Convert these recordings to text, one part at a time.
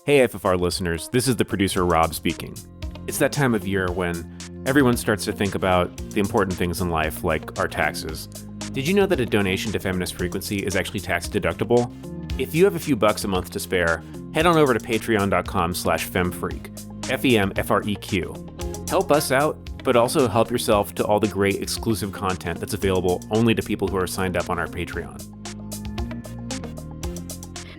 Hey FFR listeners, this is the producer Rob speaking. It's that time of year when everyone starts to think about the important things in life, like our taxes. Did you know that a donation to Feminist Frequency is actually tax deductible? If you have a few bucks a month to spare, head on over to patreon.com/femfreak, F-E-M-F-R-E-Q. Help us out, but also help yourself to all the great exclusive content that's available only to people who are signed up on our Patreon.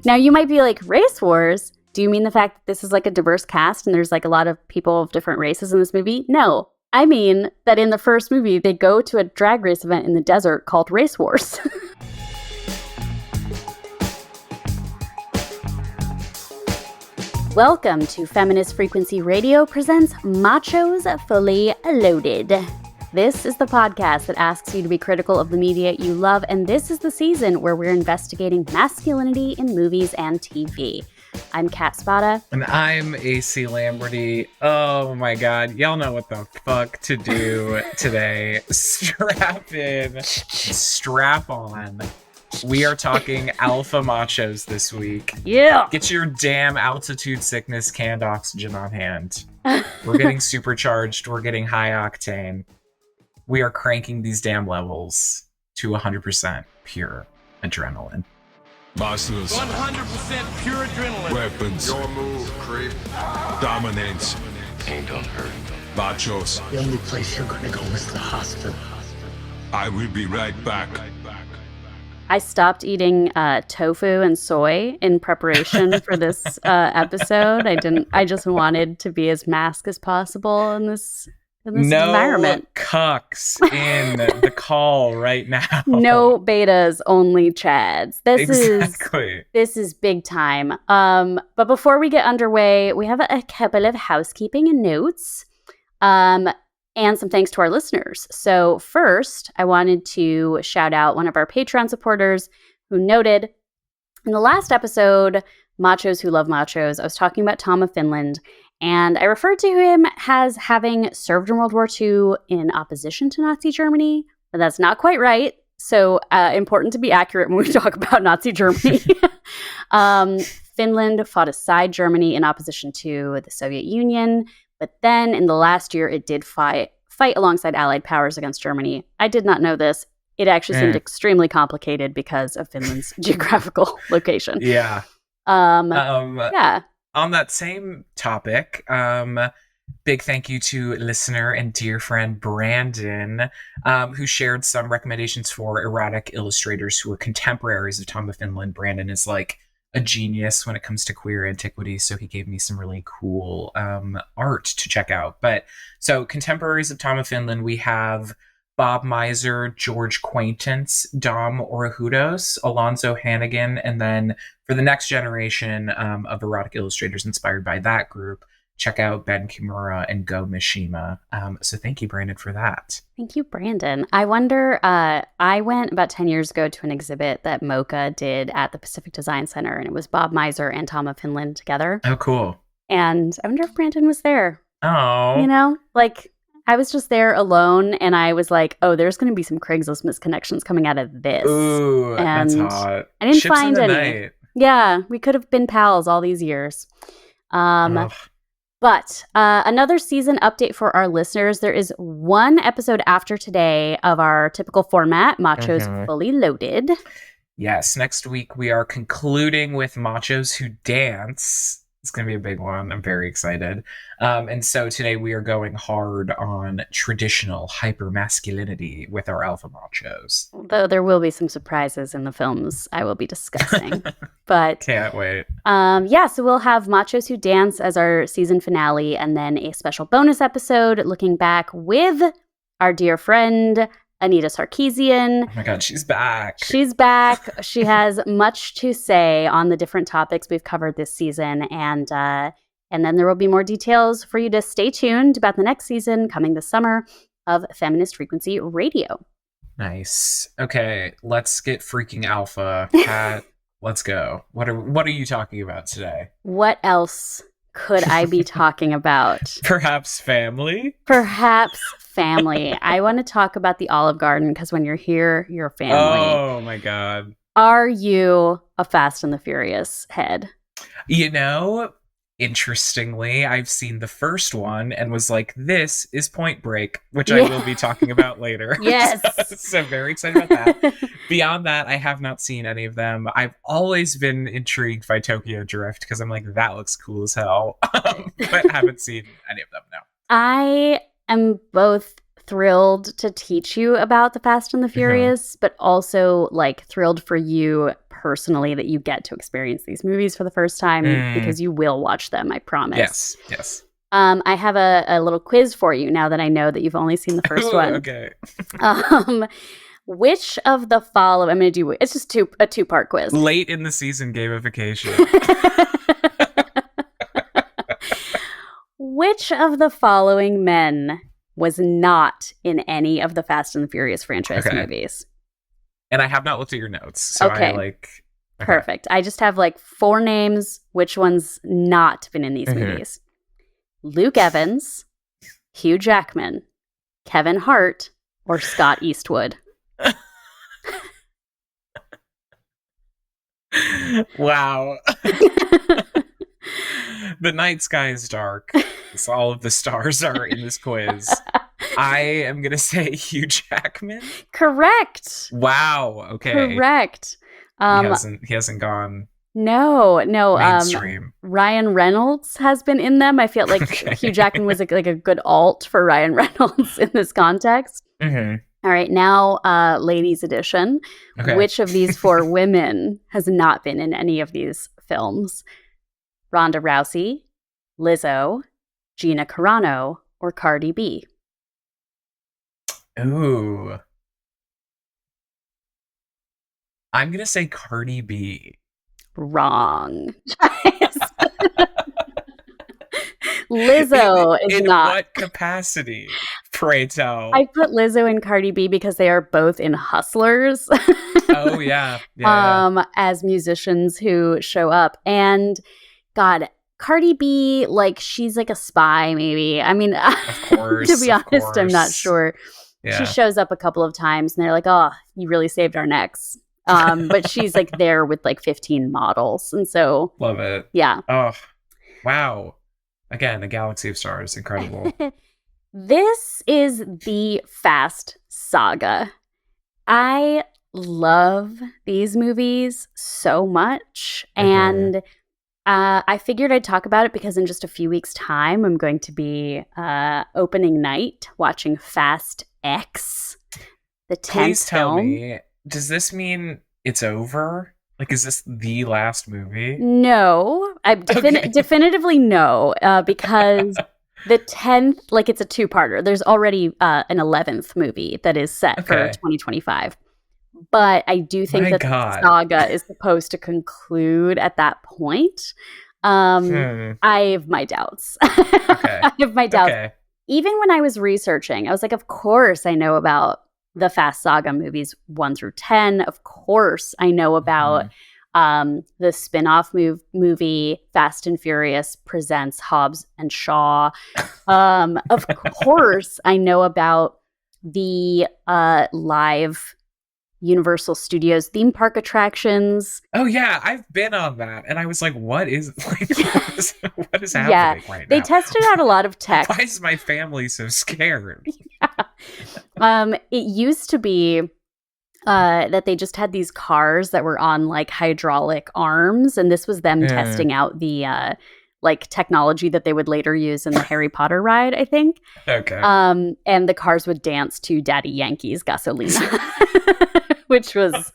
Now you might be like, race wars? Do you mean the fact that this is like a diverse cast and there's like a lot of people of different races in this movie? No. I mean that in the first movie, they go to a drag race event in the desert called Race Wars. Welcome to Feminist Frequency Radio presents Machos Fully Loaded. This is the podcast that asks you to be critical of the media you love, and this is the season where we're investigating masculinity in movies and TV. I'm Kat Spada. And I'm AC Lamberty. Oh my god, y'all know what the fuck to do today. Strap in. Strap on. We are talking alpha machos this week. Yeah. Get your damn altitude sickness canned oxygen on hand. We're getting supercharged. We're getting high octane. We are cranking these damn levels to 100% pure adrenaline. Masters. 100% pure adrenaline. Weapons. Your move, creep. Dominance. Ain't done hurt. Machos. The only place you're gonna go is the hospital. I will be right back. I stopped eating tofu and soy in preparation for this episode. I just wanted to be as masked as possible in this environment. No cucks in the call right now. No betas, only chads. This is big time. But before we get underway, we have a couple of housekeeping notes. And some thanks to our listeners. So first, I wanted to shout out one of our Patreon supporters who noted in the last episode, Machos Who Love Machos, I was talking about Tom of Finland, and I referred to him as having served in World War II in opposition to Nazi Germany, but that's not quite right. So important to be accurate when we talk about Nazi Germany. Finland fought aside Germany in opposition to the Soviet Union. But then in the last year, it did fight alongside Allied powers against Germany. I did not know this. It actually seemed extremely complicated because of Finland's geographical location. Yeah. Yeah. On that same topic, big thank you to listener and dear friend Brandon, who shared some recommendations for erotic illustrators who are contemporaries of Tom of Finland. Brandon is like a genius when it comes to queer antiquity, so he gave me some really cool art to check out. But so contemporaries of Tom of Finland, we have Bob Miser, George Quaintance, Dom Orahudos, Alonzo Hannigan, and then for the next generation of erotic illustrators inspired by that group, check out Ben Kimura and Go Mishima. So thank you, Brandon, for that. Thank you, Brandon. I wonder, I went about 10 years ago to an exhibit that Mocha did at the Pacific Design Center, and it was Bob Miser and Tom of Finland together. Oh, cool. And I wonder if Brandon was there. Oh. You know, like, I was just there alone, and I was like, oh, there's going to be some Craigslist misconnections coming out of this. Ooh, and that's hot. I didn't Ships find in the any. night. Yeah, we could have been pals all these years. But another season update for our listeners. There is one episode after today of our typical format, Machos Fully Loaded. Yes, next week we are concluding with Machos Who Dance. It's going to be a big one. I'm very excited. And so today we are going hard on traditional hypermasculinity with our alpha machos. Though there will be some surprises in the films I will be discussing. But can't wait. So we'll have Machos Who Dance as our season finale, and then a special bonus episode looking back with our dear friend Anita Sarkeesian. Oh my god, she's back. She's back. She has much to say on the different topics we've covered this season, and then there will be more details for you to stay tuned about the next season coming this summer of Feminist Frequency Radio. Nice. Okay, let's get freaking alpha. Kat, let's go. What are you talking about today? What else could I be talking about? Perhaps family? Perhaps family. I want to talk about the Olive Garden because when you're here, you're family. Oh my god. Are you a Fast and the Furious head? You know, interestingly, I've seen the first one and was like, this is Point Break, which I will be talking about later. Yes. So very excited about that. Beyond that, I have not seen any of them. I've always been intrigued by Tokyo Drift because I'm like, that looks cool as hell. But haven't seen any of them, no. I am both thrilled to teach you about the Fast and the Furious, but also like thrilled for you personally that you get to experience these movies for the first time because you will watch them, I promise. Yes. I have a little quiz for you now that I know that you've only seen the first one. Okay. Which of the following, I'm going to do, it's just a two-part quiz. Late in the season gamification. Which of the following men was not in any of the Fast and the Furious franchise movies? And I have not looked at your notes, so okay. Perfect. I just have like 4 names. Which one's not been in these movies? Luke Evans, Hugh Jackman, Kevin Hart, or Scott Eastwood? Wow. The night sky is dark. So all of the stars are in this quiz. I am going to say Hugh Jackman. Correct. Wow. Okay. Correct. He hasn't gone No. mainstream. Ryan Reynolds has been in them. I feel like Hugh Jackman was like a good alt for Ryan Reynolds in this context. All right, now ladies edition. Okay. Which of these 4 women has not been in any of these films? Ronda Rousey, Lizzo, Gina Carano, or Cardi B? Ooh. I'm going to say Cardi B. Wrong. Lizzo is in not. In what capacity, pray tell? I put Lizzo and Cardi B because they are both in Hustlers. Oh, yeah. As musicians who show up. And God, Cardi B, like, she's like a spy, maybe. I mean, of course, to be honest, I'm not sure. Yeah. She shows up a couple of times and they're like, oh, you really saved our necks. But she's like there with like 15 models. And so. Love it. Yeah. Oh, wow. Again, a galaxy of stars. Incredible. This is the Fast Saga. I love these movies so much. And I figured I'd talk about it because in just a few weeks' time, I'm going to be opening night watching Fast X, the 10th Please tell film. me, does this mean it's over? Like, is this the last movie? No, definitively no, because the 10th, like, it's a 2-parter. There's already an 11th movie that is set for 2025. But I do think the saga is supposed to conclude at that point. I have my doubts. I have my doubts. Okay. Even when I was researching, I was like, of course I know about the Fast Saga movies 1 through 10. Of course I know about the spin-off movie Fast and Furious Presents Hobbs and Shaw. Of course I know about the live Universal Studios theme park attractions. Oh yeah, I've been on that, and I was like, "What is what is happening right now?" They tested out a lot of tech. Why is my family so scared? It used to be that they just had these cars that were on like hydraulic arms, and this was them testing out the like technology that they would later use in the Harry Potter ride, I think. Okay. And the cars would dance to Daddy Yankee's Gasolina. Which was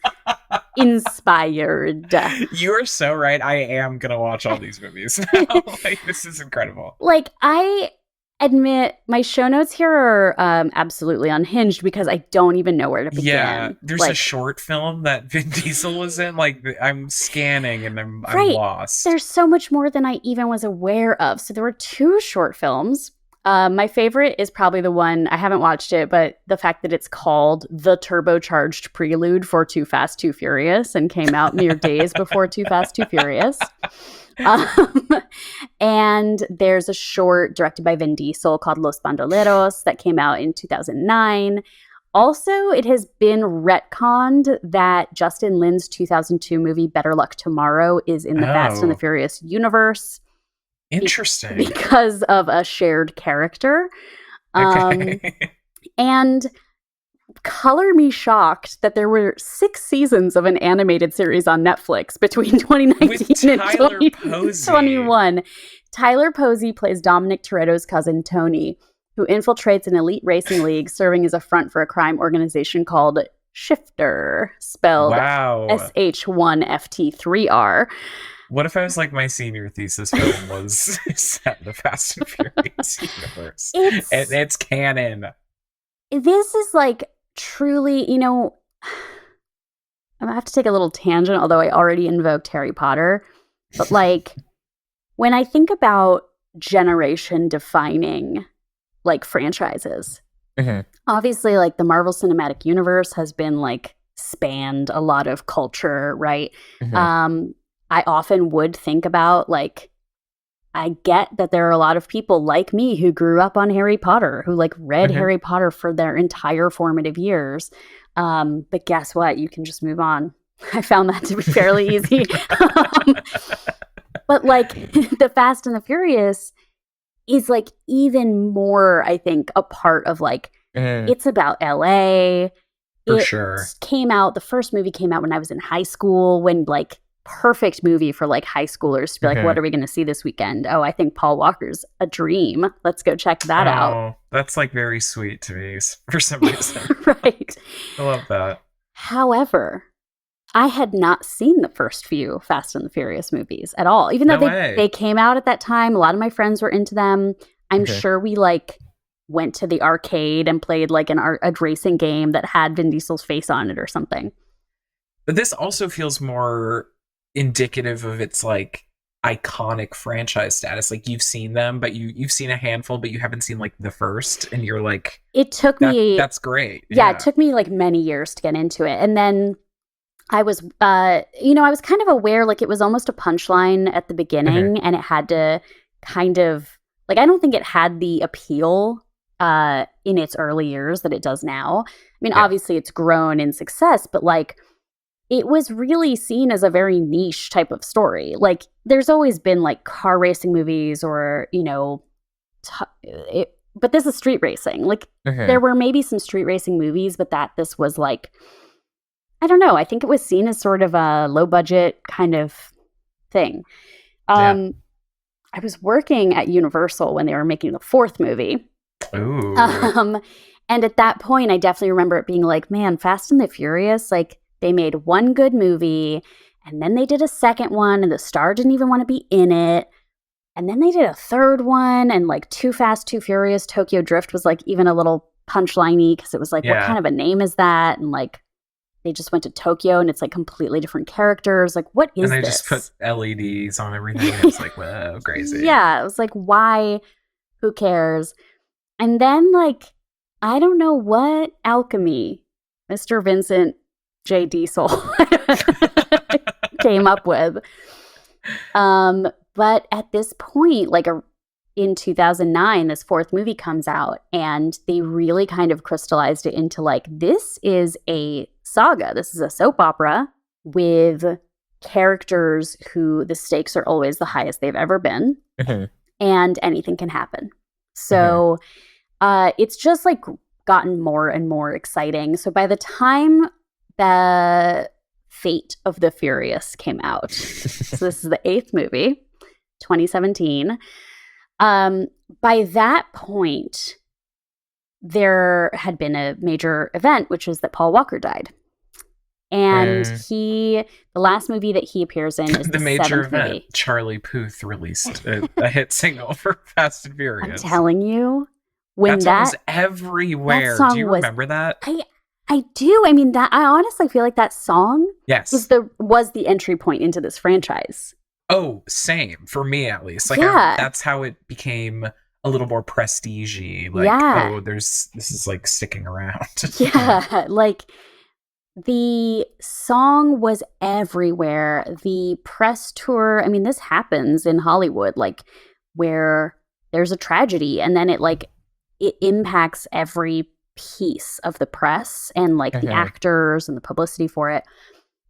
inspired. You are so right. I am going to watch all these movies now. Like, this is incredible. Like, I admit my show notes here are absolutely unhinged because I don't even know where to begin. Yeah, there's a short film that Vin Diesel was in. Like, I'm scanning and I'm lost. There's so much more than I even was aware of. So there were 2 short films. My favorite is probably the one, I haven't watched it, but the fact that it's called The Turbocharged Prelude for Too Fast, Too Furious and came out mere days before Too Fast, Too Furious. And there's a short directed by Vin Diesel called Los Bandoleros that came out in 2009. Also, it has been retconned that Justin Lin's 2002 movie Better Luck Tomorrow is in the Fast and the Furious universe. Interesting. Because of a shared character. Okay. And color me shocked that there were 6 seasons of an animated series on Netflix between 2019 and 2021. Tyler Posey plays Dominic Toretto's cousin, Tony, who infiltrates an elite racing league serving as a front for a crime organization called Shifter, spelled SH1FT3R. What if I was like, my senior thesis film was set in the Fast and Furious universe? It's canon. This is like truly, you know, I'm gonna have to take a little tangent, although I already invoked Harry Potter. But like, when I think about generation defining like franchises, obviously like the Marvel Cinematic Universe has been like spanned a lot of culture, right? I often would think about like, I get that there are a lot of people like me who grew up on Harry Potter, who like read Harry Potter for their entire formative years. But guess what? You can just move on. I found that to be fairly easy. But like the Fast and the Furious is like even more, I think, a part of like, it's about LA. For sure. The first movie came out when I was in high school, when like, perfect movie for like high schoolers to be like, what are we going to see this weekend? Oh, I think Paul Walker's a dream. Let's go check that out. That's like very sweet to me for some reason. Right. I love that. However, I had not seen the first few Fast and the Furious movies at all, even though they came out at that time. A lot of my friends were into them. I'm sure we like went to the arcade and played like a racing game that had Vin Diesel's face on it or something. But this also feels more indicative of its like iconic franchise status. Like you've seen them, but you've seen a handful, but you haven't seen like the first, and you're like, it took me, that's great. Yeah, it took me like many years to get into it. And then I was I was kind of aware like it was almost a punchline at the beginning, and it had to kind of like, I don't think it had the appeal in its early years that it does now. I mean, obviously it's grown in success, but like it was really seen as a very niche type of story. Like, there's always been like car racing movies or, you know, but this is street racing. Like, there were maybe some street racing movies, but this was like, I don't know. I think it was seen as sort of a low budget kind of thing. I was working at Universal when they were making the 4th movie. Ooh. And at that point, I definitely remember it being like, man, Fast and the Furious, like, they made one good movie, and then they did a second one, and the star didn't even want to be in it. And then they did a third one, and like Too Fast, Too Furious, Tokyo Drift was like even a little punchline-y, because it was like, what kind of a name is that? And like, they just went to Tokyo, and it's like completely different characters. Like, what is this? And they just put LEDs on everything, and it's like, whoa, crazy. Yeah, it was like, why? Who cares? And then like, I don't know what alchemy Mr. Vincent J. Diesel came up with. But at this point, like in 2009, this 4th movie comes out, and they really kind of crystallized it into like, this is a saga. This is a soap opera with characters who the stakes are always the highest they've ever been, and anything can happen. So it's just like gotten more and more exciting. So by the time the Fate of the Furious came out, so this is the 8th movie, 2017. By that point, there had been a major event, which was that Paul Walker died. And the last movie that he appears in is the major event. Movie. Charlie Puth released a hit single for Fast and Furious. I'm telling you, when that song was everywhere. Do you remember that? I do. I mean, I honestly feel like that song was the entry point into this franchise. Oh, same. For me, at least. Like, that's how it became a little more prestige-y. Like, this is like sticking around. Yeah, like the song was everywhere. The press tour, I mean, this happens in Hollywood, like where there's a tragedy and then it impacts every piece of the press and like the actors and the publicity for it.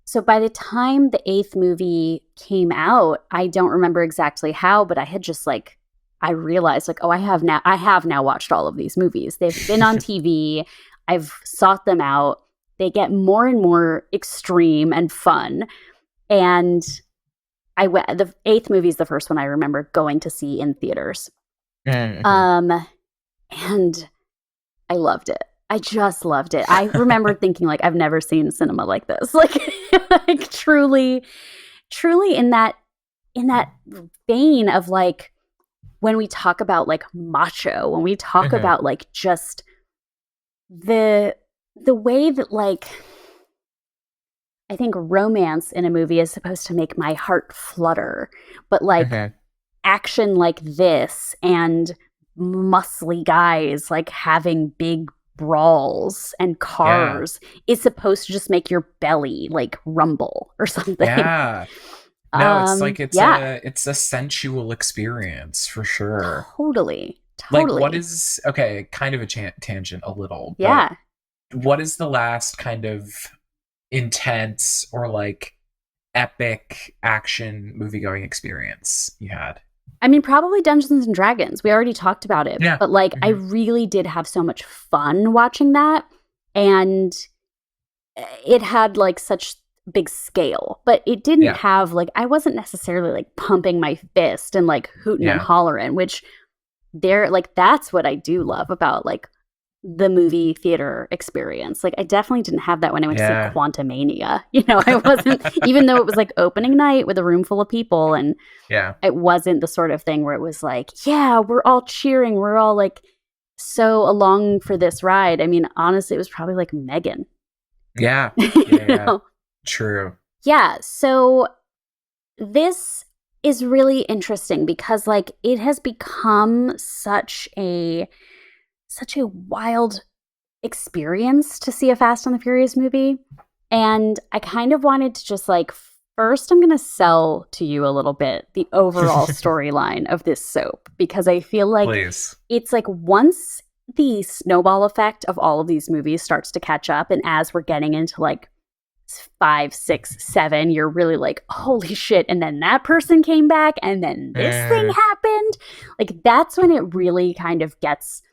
So by the time the 8th movie came out, I don't remember exactly how, but I had just like, I realized like, oh, I have now watched all of these movies. They've been on TV. I've sought them out. They get more and more extreme and fun. And the 8th movie is the first one I remember going to see in theaters. And I loved it. I just loved it. I remember thinking like, I've never seen cinema like this. Like, like truly in that vein of like, when we talk about like Macho, when we talk about like just the way that like, I think romance in a movie is supposed to make my heart flutter, but like action like this and muscly guys like having big brawls and cars is supposed to just make your belly like rumble or something. Yeah. No, it's like it's a sensual experience for sure. Totally. Like what is kind of a tangent a little. Yeah. What is the last kind of intense or like epic action movie-going experience you had? I mean, probably Dungeons and Dragons. We already talked about it. Yeah. But like, I really did have so much fun watching that. And it had like such big scale, but it didn't have like, I wasn't necessarily like pumping my fist and like hooting and hollering, which that's what I do love about like the movie theater experience. Like I definitely didn't have that when I went to see Quantumania. You know, I wasn't, even though it was like opening night with a room full of people, and it wasn't the sort of thing where it was like, yeah, we're all cheering, we're all like so along for this ride. I mean, honestly, it was probably like Megan. Yeah. True. Yeah. So this is really interesting because like it has become such a wild experience to see a Fast and the Furious movie. And I kind of wanted to just like, first I'm going to sell to you a little bit the overall storyline of this soap, because I feel like it's like once the snowball effect of all of these movies starts to catch up, and as we're getting into like 5, 6, 7, you're really like, holy shit, and then that person came back, and then this thing happened. Like that's when it really kind of gets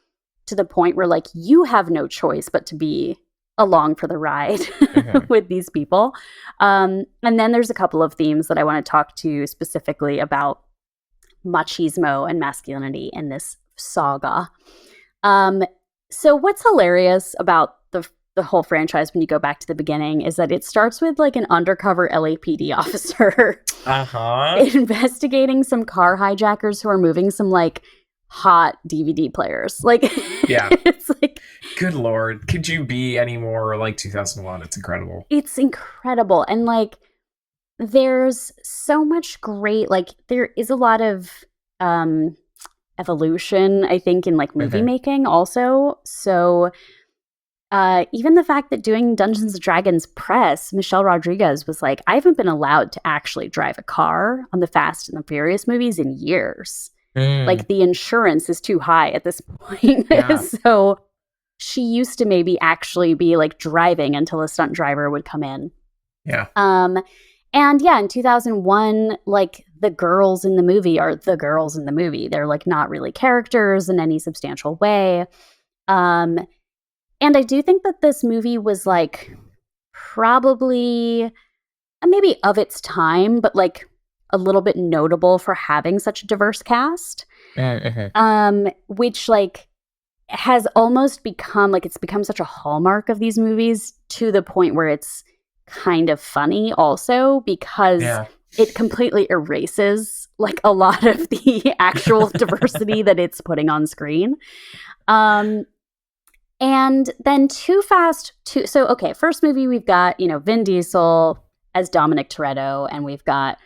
to the point where like you have no choice but to be along for the ride with these people. And then there's a couple of themes that I want to talk to specifically about machismo and masculinity in this saga. So what's hilarious about the whole franchise when you go back to the beginning is that it starts with like an undercover LAPD officer investigating some car hijackers who are moving some like hot DVD players. Like, it's like, good Lord, could you be any more like 2001? It's incredible. It's incredible. And like, there's so much great, like there is a lot of evolution, I think, in like movie making also. So even the fact that doing Dungeons and Dragons press, Michelle Rodriguez was like, I haven't been allowed to actually drive a car on the Fast and the Furious movies in years. Like the insurance is too high at this point. So she used to maybe actually be like driving until a stunt driver would come in. And in 2001, like the girls in the movie are the girls in the movie. They're like not really characters in any substantial way. And I do think that this movie was like probably maybe of its time, but like a little bit notable for having such a diverse cast, which like has almost become like, it's become such a hallmark of these movies to the point where it's kind of funny also, because it completely erases like a lot of the actual diversity that it's putting on screen. And then Too Fast, first movie we've got, Vin Diesel as Dominic Toretto, and we've got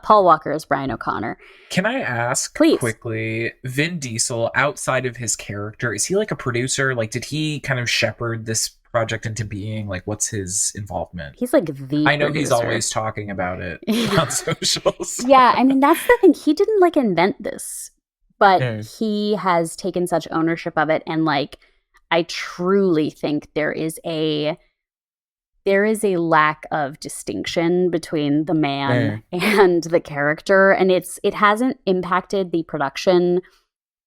Paul Walker as Brian O'Connor. Can I ask quickly, Vin Diesel, outside of his character, is he like a producer? Like, did he kind of shepherd this project into being? Like, what's his involvement? He's like the I know producer. He's always talking about it on socials. Yeah, I mean, that's the thing. He didn't like invent this, but he has taken such ownership of it. And like, I truly think there is a there is a lack of distinction between the man and the character, and it hasn't impacted the production.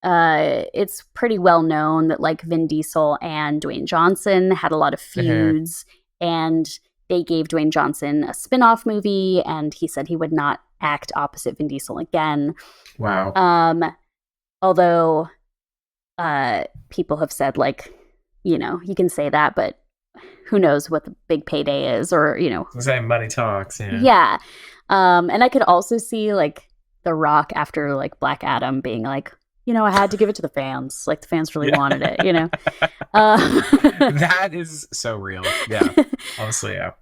It's pretty well known that like Vin Diesel and Dwayne Johnson had a lot of feuds, and they gave Dwayne Johnson a spin-off movie, and he said he would not act opposite Vin Diesel again. Wow. Although people have said, like, you know, you can say that, but who knows what the big payday is, or, you know. Say money talks, yeah. Yeah. And I could also see, like, The Rock after, like, Black Adam being like, you know, I had to give it to the fans. Like, the fans really wanted it, you know? That is so real. Yeah. Honestly, yeah.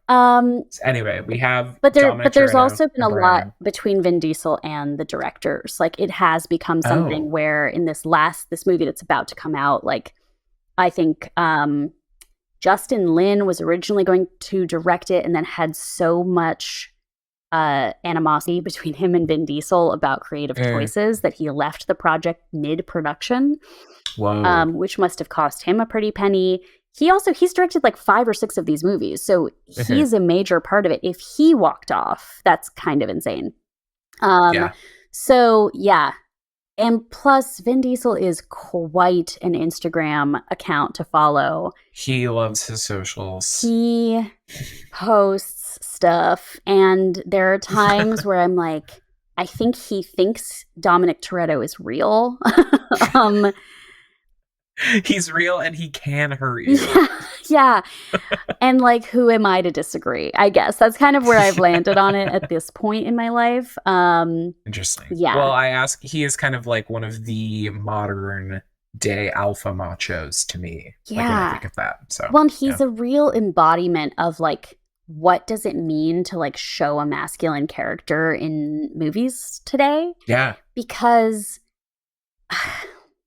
Anyway, we have But there's also been a lot between Vin Diesel and the directors. Like, it has become something where in this movie that's about to come out, like, I think Justin Lin was originally going to direct it and then had so much animosity between him and Vin Diesel about creative choices that he left the project mid-production. Whoa. Which must have cost him a pretty penny. He's directed like 5 or 6 of these movies, so he's a major part of it. If he walked off, that's kind of insane. So yeah. And plus, Vin Diesel is quite an Instagram account to follow. He loves his socials. He posts stuff, and there are times where I'm like, I think he thinks Dominic Toretto is real. He's real, and he can hurt you. Yeah. And like, who am I to disagree? I guess that's kind of where I've landed on it at this point in my life. Interesting. Yeah. Well, he is kind of like one of the modern day alpha machos to me. Yeah. Like, when I think of that. So, well, and he's a real embodiment of like, what does it mean to like show a masculine character in movies today? Yeah. Because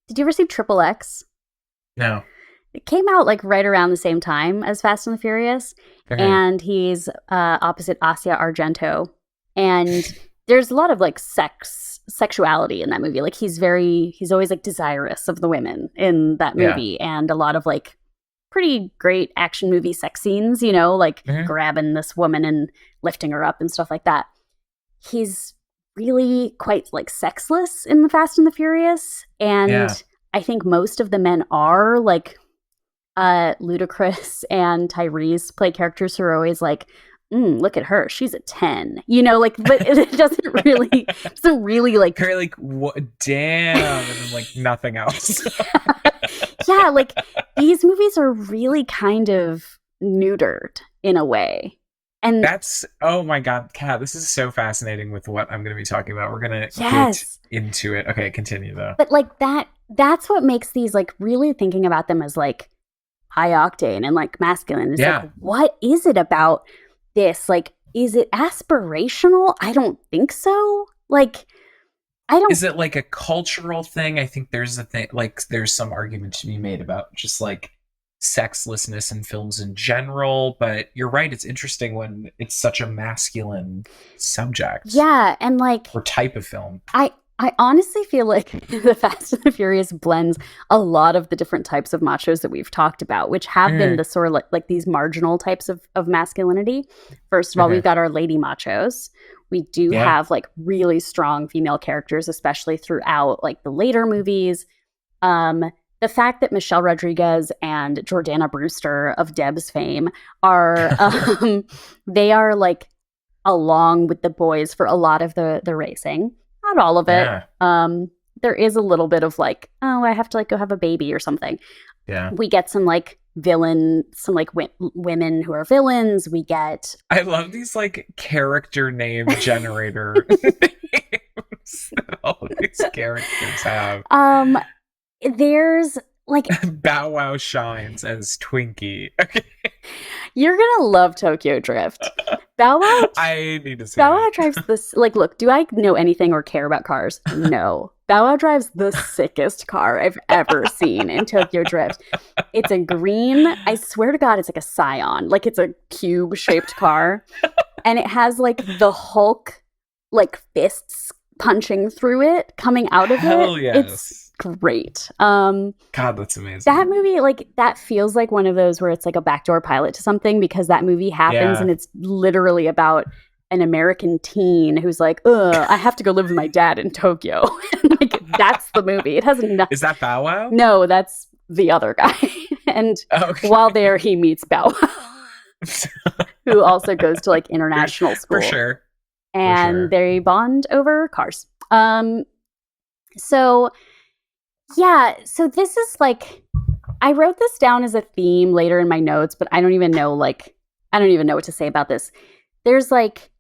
did you ever see Triple X? No. It came out like right around the same time as Fast and the Furious, and he's opposite Asia Argento, and there's a lot of like sexuality in that movie. Like he's always like desirous of the women in that movie, and a lot of like pretty great action movie sex scenes, you know, like grabbing this woman and lifting her up and stuff like that. He's really quite like sexless in the Fast and the Furious, and I think most of the men are like Ludacris and Tyrese play characters who are always like, look at her, she's a 10, you know, like, but it doesn't really like very like, what, damn, and then like nothing else. Yeah, like these movies are really kind of neutered in a way. And that's, oh my God, Kat, this is so fascinating with what I'm going to be talking about. We're going to get into it. Okay, continue though. But like that's what makes these like really thinking about them as like high octane and like masculine. It's like, what is it about this? Like, is it aspirational? I don't think so. Like, Is it like a cultural thing? I think there's a thing, like there's some argument to be made about just like sexlessness in films in general, but you're right, it's interesting when it's such a masculine subject. Yeah, and like, or type of film. I honestly feel like the Fast and the Furious blends a lot of the different types of machos that we've talked about, which have been the sort of like these marginal types of masculinity. First of all, we've got our lady machos. We do have like really strong female characters, especially throughout like the later movies. The fact that Michelle Rodriguez and Jordana Brewster of Debs fame are, they are like along with the boys for a lot of the racing. Not all of it. Yeah. There is a little bit of like, oh, I have to like go have a baby or something. Yeah. We get some like women who are villains. We get. I love these like character name generator names that all of these characters have. There's like Bow Wow shines as Twinkie. Okay. You're gonna love Tokyo Drift. Bow Wow. I need to see. Bow Wow drives this. Like, look, do I know anything or care about cars? No. Bow Wow drives the sickest car I've ever seen in Tokyo Drift. It's a green. I swear to God, it's like a Scion. Like it's a cube-shaped car, and it has like the Hulk, like fists punching through it, coming out of Hell it. Yes. It's great. God, that's amazing. That movie, like, that feels like one of those where it's like a backdoor pilot to something, because that movie happens and it's literally about an American teen who's like, I have to go live with my dad in Tokyo. Like, that's the movie. It has nothing. Is that Bow Wow? No, that's the other guy. And while there, he meets Bow Wow, who also goes to like international school. For sure. And they bond over cars. So this is like, I wrote this down as a theme later in my notes, but I don't even know what to say about this. There's like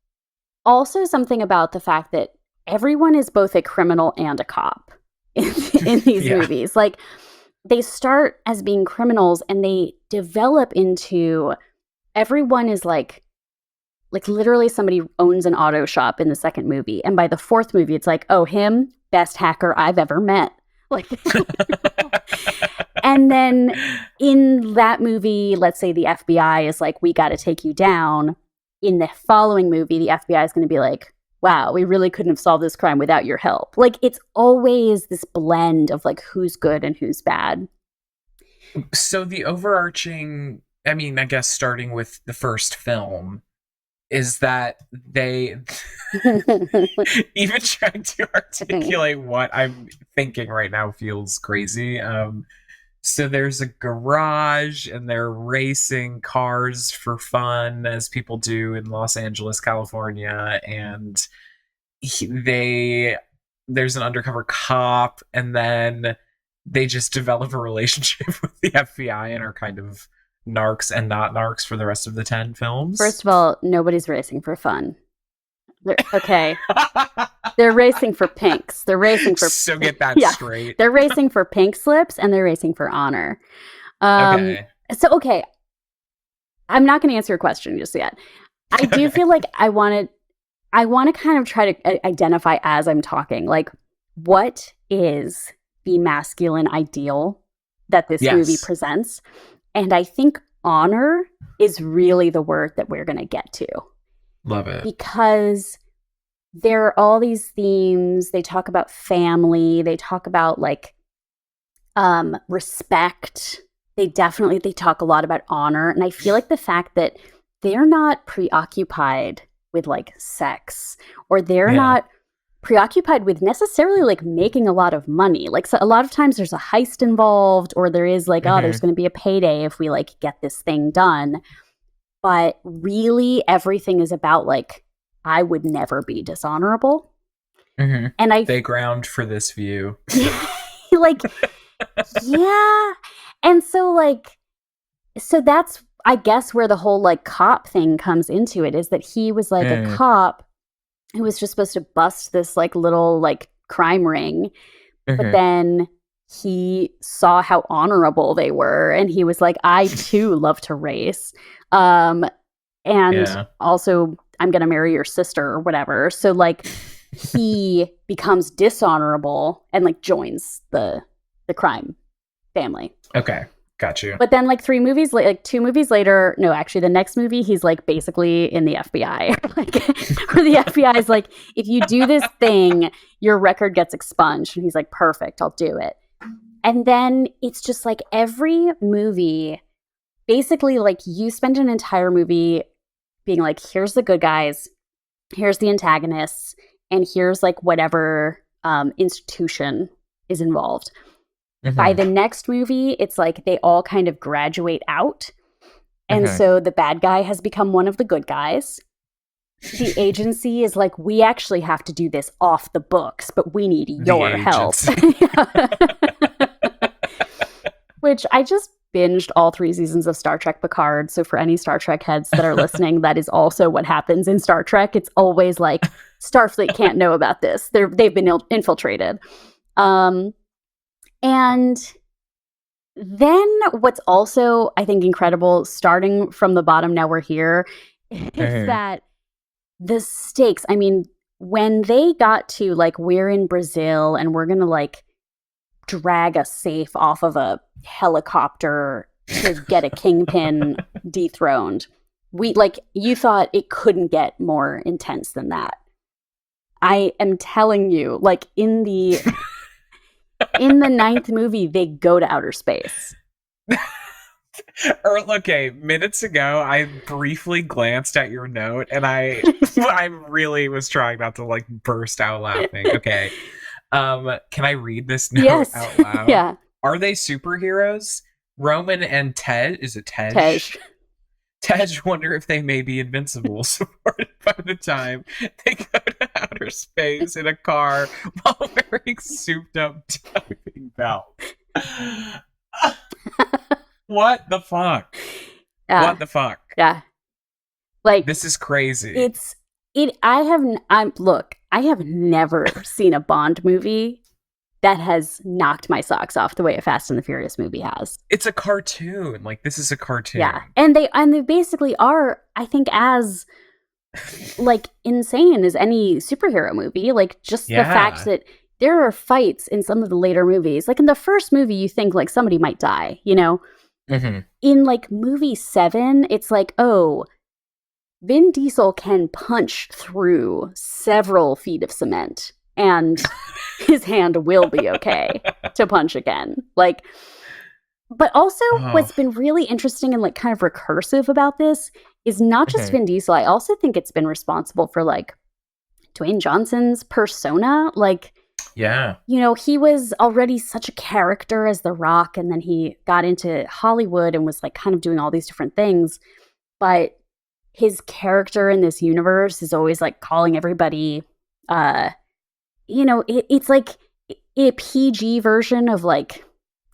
also something about the fact that everyone is both a criminal and a cop in these movies. Like, they start as being criminals and they develop into, everyone is like literally somebody owns an auto shop in the second movie. And by the fourth movie, it's like, oh, him, best hacker I've ever met. Like, and then in that movie, let's say the FBI is like, we got to take you down. In the following movie, the FBI is going to be like, wow, we really couldn't have solved this crime without your help. Like, it's always this blend of like who's good and who's bad. So the overarching, I mean, I guess starting with the first film, is that they even trying to articulate what I'm thinking right now feels crazy. So there's a garage and they're racing cars for fun, as people do in Los Angeles, California. And there's an undercover cop, and then they just develop a relationship with the FBI and are kind of narcs and not narcs for the rest of the 10 films. First of all, nobody's racing for fun. Okay. They're racing for pinks. They're racing for... So get that straight. They're racing for pink slips and they're racing for honor. Okay. So, I'm not going to answer your question just yet. I do feel like I want to kind of try to identify as I'm talking, like, what is the masculine ideal that this movie presents? And I think honor is really the word that we're going to get to. Love it. Because there are all these themes. They talk about family. They talk about like respect. They talk a lot about honor. And I feel like the fact that they're not preoccupied with like sex, or they're not preoccupied with necessarily like making a lot of money. Like, so a lot of times there's a heist involved, or there is like, there's going to be a payday if we like get this thing done. But really everything is about like, I would never be dishonorable. Mm-hmm. And they ground for this view. Like, yeah. And so that's, I guess, where the whole like cop thing comes into it, is that he was like a cop who was just supposed to bust this like little like crime ring. But then he saw how honorable they were, and he was like, I too love to race. And also I'm going to marry your sister or whatever. So like he becomes dishonorable and like joins the crime family. Okay. Got you. But then like 2 movies later, no, actually the next movie, he's like basically in the FBI. Like, where the FBI is like, if you do this thing, your record gets expunged. And he's like, perfect, I'll do it. And then it's just like every movie, basically like you spend an entire movie being like, here's the good guys, here's the antagonists, and here's like whatever institution is involved. Mm-hmm. By the next movie, it's like they all kind of graduate out. And so the bad guy has become one of the good guys. The agency is like, we actually have to do this off the books, but we need your help. Which I just binged all 3 seasons of Star Trek Picard. So for any Star Trek heads that are listening, that is also what happens in Star Trek. It's always like, Starfleet can't know about this. They've been infiltrated. And then what's also, I think, incredible, starting from the bottom, now we're here, is that the stakes, I mean, when they got to, like, we're in Brazil and we're going to, like, drag a safe off of a helicopter to get a kingpin dethroned, you thought it couldn't get more intense than that. I am telling you, like in the in the 9th movie, they go to outer space. Okay, minutes ago, I briefly glanced at your note, and I really was trying not to like burst out laughing. Okay, can I read this note out loud? Yeah. Are they superheroes? Roman and Ted, is it Tej? Tej wonder if they may be invincible, supported by the time they go to outer space in a car while wearing souped-up diving belts. What the fuck? Yeah. What the fuck? Yeah. Like, this is crazy. I have never seen a Bond movie that has knocked my socks off the way a Fast and the Furious movie has. It's a cartoon. Like, this is a cartoon. Yeah. And they basically are, I think, as like insane as any superhero movie. Like, just the fact that there are fights in some of the later movies. Like in the first movie, you think like somebody might die, you know? Mm-hmm. In like movie 7, it's like, oh, Vin Diesel can punch through several feet of cement and his hand will be okay to punch again. Like, but also what's been really interesting and like kind of recursive about this is not just Vin Diesel. I also think it's been responsible for like Dwayne Johnson's persona. Like, yeah, you know, he was already such a character as The Rock, and then he got into Hollywood and was like kind of doing all these different things. But his character in this universe is always like calling everybody, you know, it's like a PG version of like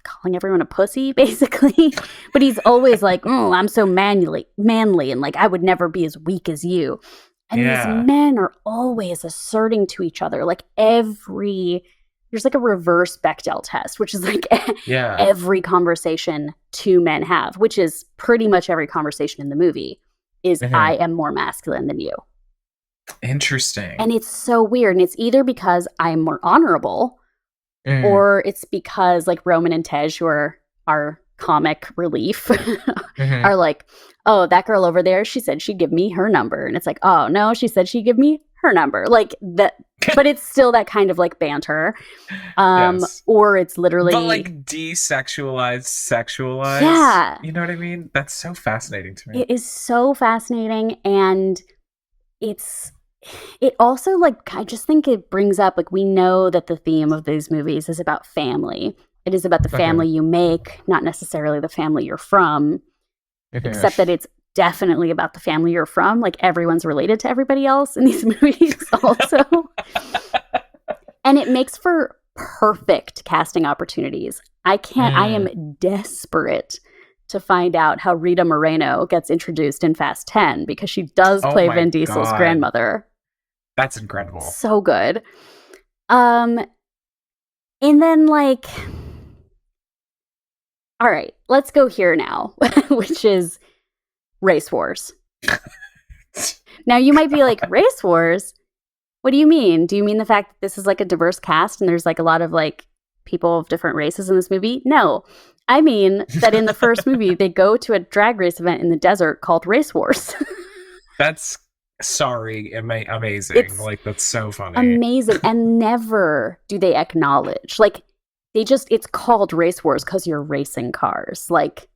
calling everyone a pussy, basically. But he's always like, oh, I'm so manly, and like I would never be as weak as you. And these men are always asserting to each other, like there's like a reverse Bechdel test, which is like every conversation two men have, which is pretty much every conversation in the movie is I am more masculine than you. Interesting. And it's so weird. And it's either because I'm more honorable or it's because like Roman and Tej, who are our comic relief, are like, oh, that girl over there, she said she'd give me her number. And it's like, oh, no, she said she'd give me her number. Like that, but it's still that kind of like banter. Or it's literally. But like desexualized, sexualized. Yeah. You know what I mean? That's so fascinating to me. It is so fascinating. And it also like, I just think it brings up, like, we know that the theme of these movies is about family. It is about the family you make, not necessarily the family you're from. Except that it's definitely about the family you're from. Like, everyone's related to everybody else in these movies also. And it makes for perfect casting opportunities. I am desperate to find out how Rita Moreno gets introduced in Fast 10, because she does play Vin Diesel's grandmother. That's incredible. So good. And then, like... All right, let's go here now, which is race wars. Now, you might be like, race wars? What do you mean? Do you mean the fact that this is like a diverse cast and there's like a lot of like people of different races in this movie? No, I mean that in the first movie, they go to a drag race event in the desert called Race Wars. That's amazing. It's like, that's so funny. Amazing. And never do they acknowledge, like, it's called Race Wars because you're racing cars. Like,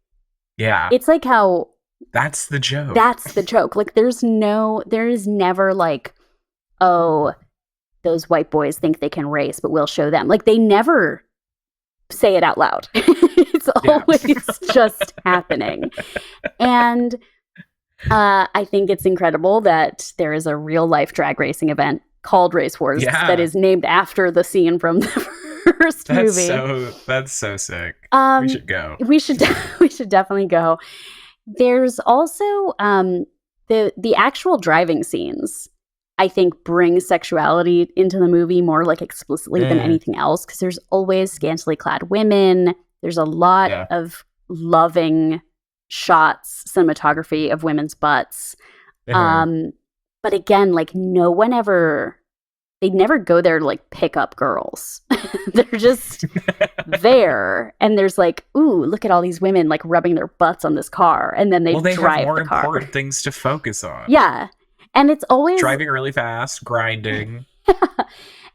yeah, it's like how that's the joke. Like, there is never like, oh, those white boys think they can race, but we'll show them. Like, they never say it out loud. It's always just happening. And I think it's incredible that there is a real life drag racing event called Race Wars that is named after the scene from the first movie. That's so sick. We should go. We should definitely go. There's also the actual driving scenes, I think, bring sexuality into the movie more like explicitly than anything else, because there's always scantily clad women. There's a lot of loving shots, cinematography of women's butts. But again, like, they never go there to like pick up girls. They're just there. And there's like, ooh, look at all these women like rubbing their butts on this car. And then they drive have more the car. Important things to focus on. Yeah. And it's always driving really fast, grinding.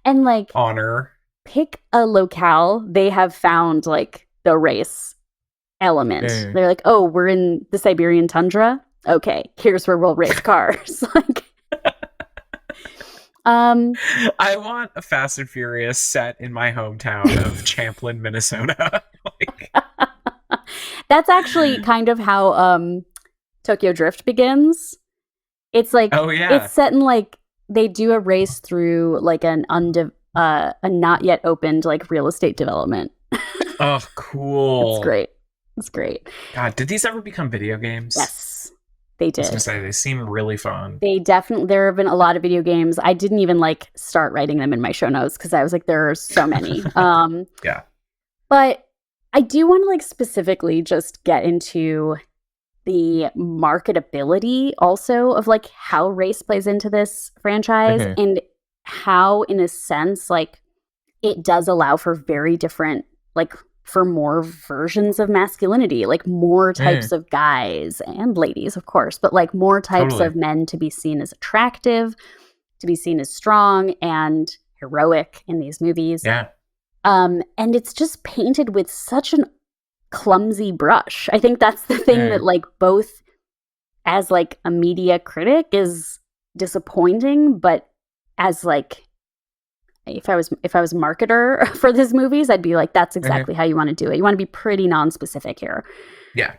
And like honor. Pick a locale, they have found like the race element. They're like, oh, we're in the Siberian tundra. Okay, here's where we'll race cars. Like, I want a Fast and Furious set in my hometown of Champlin, Minnesota. Like, that's actually kind of how Tokyo Drift begins. It's like, oh yeah, it's set in like they do a race through like a not yet opened like real estate development. Oh, cool! It's great. It's great. God, did these ever become video games? Yes, they did. I was gonna say, they seem really fun. There have been a lot of video games. I didn't even like start writing them in my show notes because I was like, there are so many. Yeah. But I do want to like specifically just get into the marketability also of like how race plays into this franchise and how, in a sense, like it does allow for very different, like for more versions of masculinity, like more types of guys and ladies, of course, but like more types of men to be seen as attractive, to be seen as strong and heroic in these movies. Yeah. And it's just painted with such an clumsy brush. I think that's the thing that like both as like a media critic is disappointing, but as like if I was a marketer for these movies, I'd be like, that's exactly how you want to do it. You want to be pretty non-specific here. Yeah.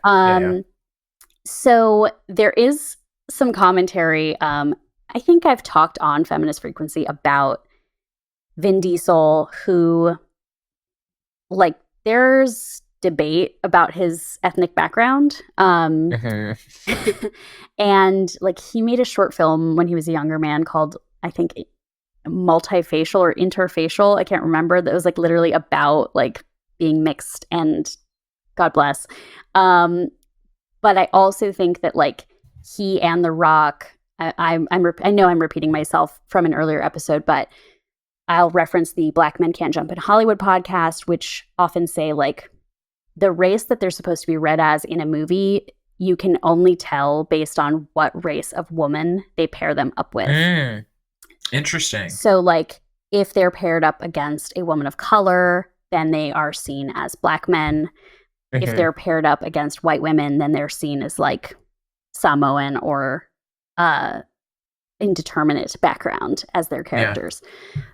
So there is some commentary. I think I've talked on Feminist Frequency about Vin Diesel, who like there's debate about his ethnic background. And like he made a short film when he was a younger man called, I think, multifacial or interfacial, I can't remember, that was like literally about like being mixed, and God bless. But I also think that like he and The Rock, I know I'm repeating myself from an earlier episode, but I'll reference the Black Men Can't Jump in Hollywood podcast, which often say like the race that they're supposed to be read as in a movie, you can only tell based on what race of woman they pair them up with. Interesting. So, like, if they're paired up against a woman of color, then they are seen as Black men. If they're paired up against white women, then they're seen as, like, Samoan or indeterminate background as their characters.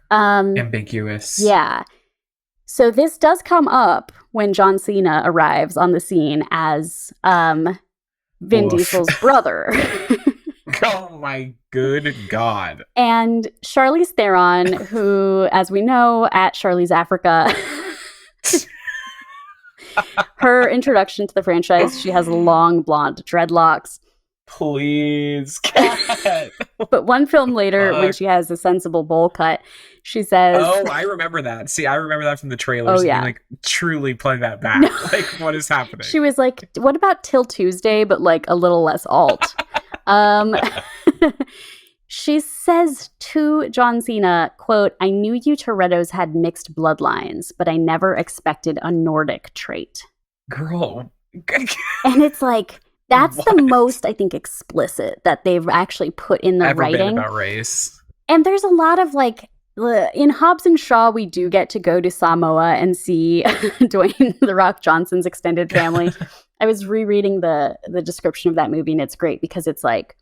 Ambiguous. Yeah. So this does come up when John Cena arrives on the scene as Vin Diesel's brother. Oh my good God. And Charlize Theron, who, as we know, at Charlize Africa, her introduction to the franchise, she has long blonde dreadlocks. Please, cat. But one film later, when she has a sensible bowl cut, she says... Oh, I remember that. See, I remember that from the trailers. Oh, yeah. Like, truly play that back. No. Like, what is happening? She was like, what about Till Tuesday, but like a little less alt? She says to John Cena, quote, "I knew you Torettos had mixed bloodlines, but I never expected a Nordic trait." Girl. And it's like... That's the most, I think, explicit that they've actually put in the Ever writing. Been about race. And there's a lot of like, in Hobbs and Shaw, we do get to go to Samoa and see Dwayne "The Rock" Johnson's extended family. I was rereading the description of that movie, and it's great because it's like,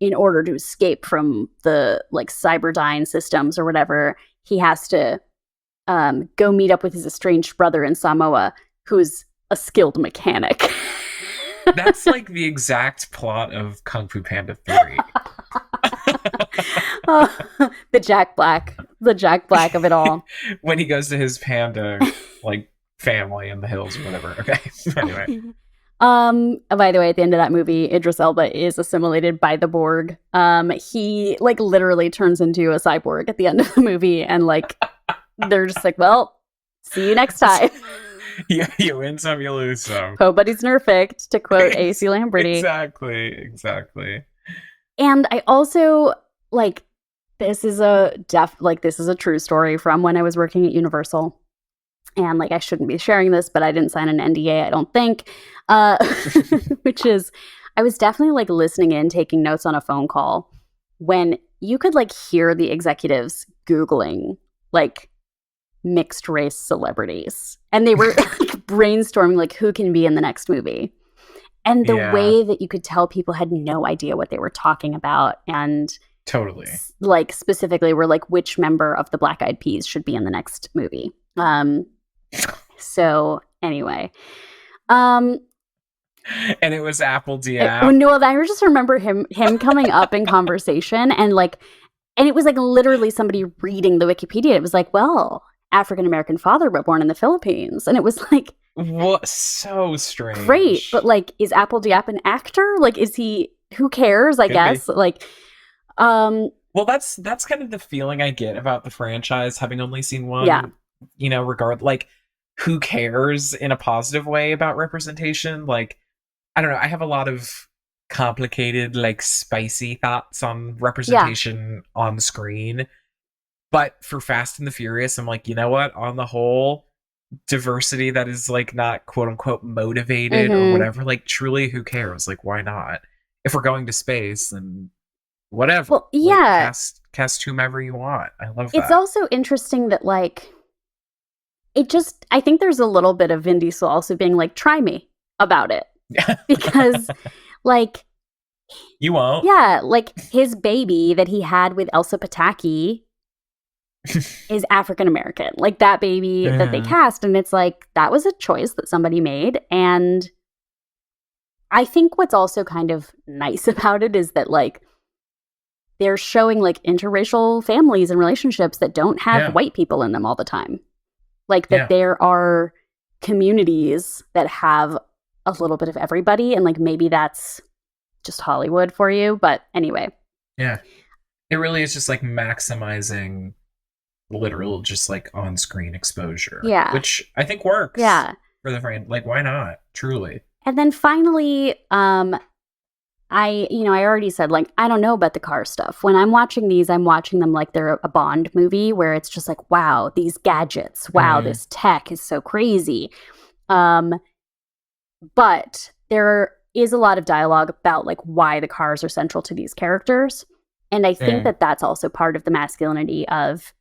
in order to escape from the like Cyberdyne systems or whatever, he has to go meet up with his estranged brother in Samoa, who's a skilled mechanic. That's like the exact plot of Kung Fu Panda 3. The Jack Black of it all. When he goes to his panda like family in the hills or whatever. Okay. Anyway. By the way, at the end of that movie, Idris Elba is assimilated by the Borg. He like literally turns into a cyborg at the end of the movie, and like they're just like, well, see you next time. Yeah, you win some, you lose some. Nobody's nerfect, to quote A.C. Lamberty. Exactly. And I also like this is a true story from when I was working at Universal. And like I shouldn't be sharing this, but I didn't sign an NDA, I don't think. Which is I was definitely like listening in, taking notes on a phone call when you could like hear the executives Googling like mixed race celebrities, and they were like brainstorming like who can be in the next movie. And the way that you could tell people had no idea what they were talking about, and totally like specifically were like which member of the Black Eyed Peas should be in the next movie. So anyway, and it was Apple Diab. I just remember him coming up in conversation, and it was like literally somebody reading the Wikipedia. It was like, well, African American father but born in the Philippines, and it was like, what? So strange. Great, but like, is Apple Diab an actor? Like, is he? Who cares? I guess. Like, well, that's kind of the feeling I get about the franchise, having only seen one. Yeah. Like, who cares in a positive way about representation? Like, I don't know. I have a lot of complicated, like, spicy thoughts on representation on screen. But for Fast and the Furious, I'm like, you know what? On the whole, diversity that is like not quote unquote motivated or whatever, like truly who cares? Like, why not? If we're going to space, then whatever. Well, yeah. Like, cast whomever you want. I love that. It's also interesting that like I think there's a little bit of Vin Diesel also being like, try me about it. Because like you won't. Yeah, like his baby that he had with Elsa Pataki is African American. Like that baby that they cast, and it's like that was a choice that somebody made. And I think what's also kind of nice about it is that like they're showing like interracial families and relationships that don't have white people in them all the time. Like that there are communities that have a little bit of everybody, and like maybe that's just Hollywood for you. But anyway. Yeah. It really is just like maximizing literal just like on-screen exposure. Yeah. Which I think works. Yeah. For the frame. Like, why not? Truly. And then finally, I already said, like, I don't know about the car stuff. When I'm watching these, I'm watching them like they're a Bond movie where it's just like, wow, these gadgets. Wow, this tech is so crazy. But there is a lot of dialogue about like why the cars are central to these characters. And I think that that's also part of the masculinity of,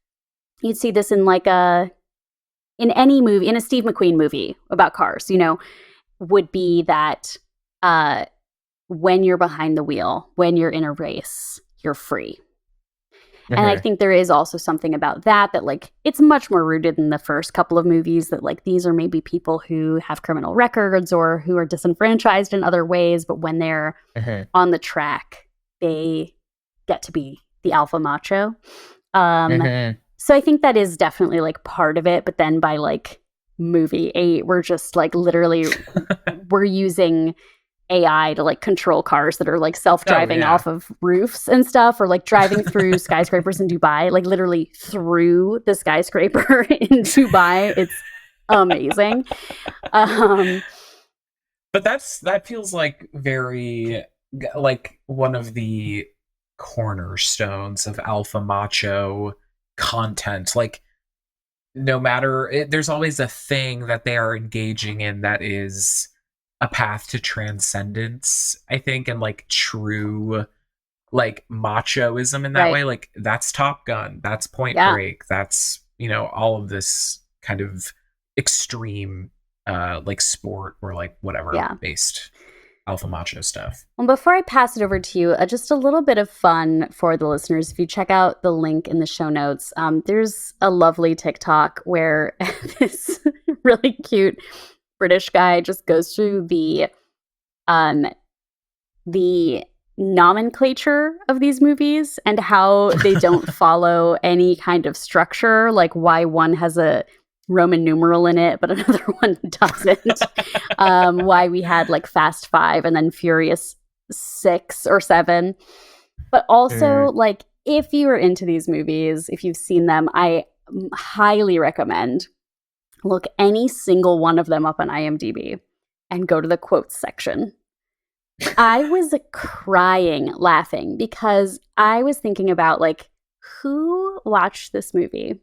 you'd see this in like in any movie, in a Steve McQueen movie about cars, would be that when you're behind the wheel, when you're in a race, you're free. And I think there is also something about that like it's much more rooted in the first couple of movies, that like these are maybe people who have criminal records or who are disenfranchised in other ways, but when they're on the track, they get to be the alpha macho. So I think that is definitely like part of it, but then by like movie 8, we're just like literally we're using AI to like control cars that are like self-driving off of roofs and stuff, or like driving through skyscrapers in Dubai, like literally through the skyscraper in Dubai. It's amazing. But that feels like very like one of the cornerstones of alpha macho content. Like no matter there's always a thing that they are engaging in that is a path to transcendence, I think, and like true like machoism in that way. Like that's Top Gun, that's Point Break, that's all of this kind of extreme like sport or like whatever based alpha macho stuff. Well, before I pass it over to you, just a little bit of fun for the listeners. If you check out the link in the show notes, there's a lovely TikTok where this really cute British guy just goes through the nomenclature of these movies and how they don't follow any kind of structure, like why one has a Roman numeral in it but another one doesn't. Why we had like Fast 5 and then Furious 6 or 7. But also like if you are into these movies, if you've seen them, I highly recommend look any single one of them up on IMDb and go to the quotes section. I was crying laughing because I was thinking about like who watched this movie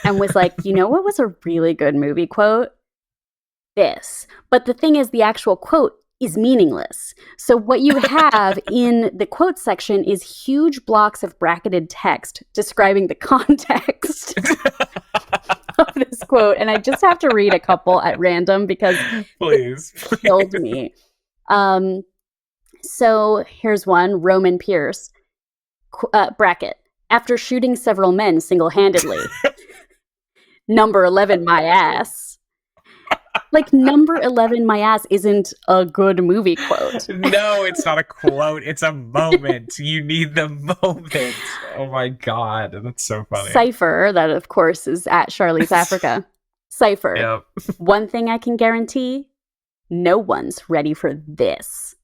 and was like, what was a really good movie quote? This. But the thing is, the actual quote is meaningless. So what you have in the quote section is huge blocks of bracketed text describing the context of this quote. And I just have to read a couple at random because please. It killed me. So here's one, Roman Pierce, bracket, after shooting several men single-handedly. Number 11, my ass. Like, number 11, my ass isn't a good movie quote. No, it's not a quote. It's a moment. You need the moment. Oh my God. That's so funny. Cypher, that of course is at Charlie's Africa. Cypher. Yep. One thing I can guarantee, no one's ready for this.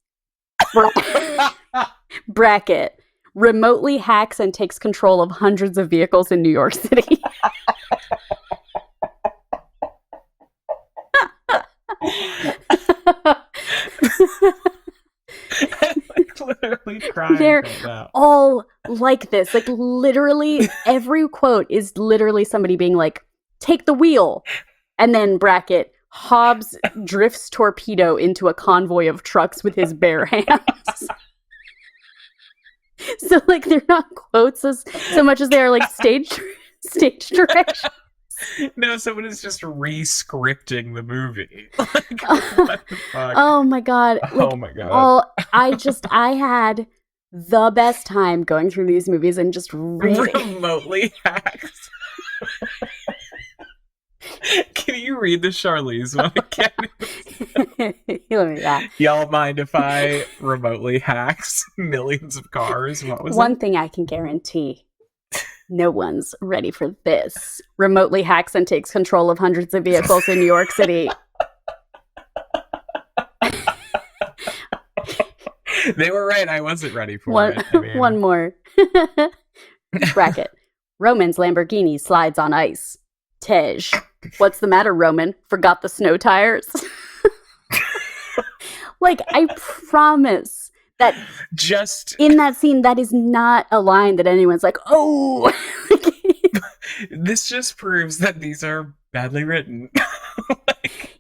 Bracket. Remotely hacks and takes control of hundreds of vehicles in New York City. Literally crying. They're right now. all like this. Like, literally, every quote is literally somebody being like, take the wheel. And then bracket, Hobbs drifts torpedo into a convoy of trucks with his bare hands. So, like, they're not quotes so much as they are, like, stage direction. No, someone is just re-scripting the movie. Like, what the fuck? Oh my God. Like, oh my God. I had the best time going through these movies and just reading. Remotely hacked. Can you read the Charlize one again? Yeah. Y'all mind if I remotely hacks millions of cars? What was One thing I can guarantee. No one's ready for this. Remotely hacks and takes control of hundreds of vehicles in New York City. They were right. I wasn't ready for it. I mean... One more. Bracket. Roman's Lamborghini slides on ice. Tej. What's the matter, Roman? Forgot the snow tires? Like, I promise that just in that scene, that is not a line that anyone's like, oh. This just proves that these are badly written.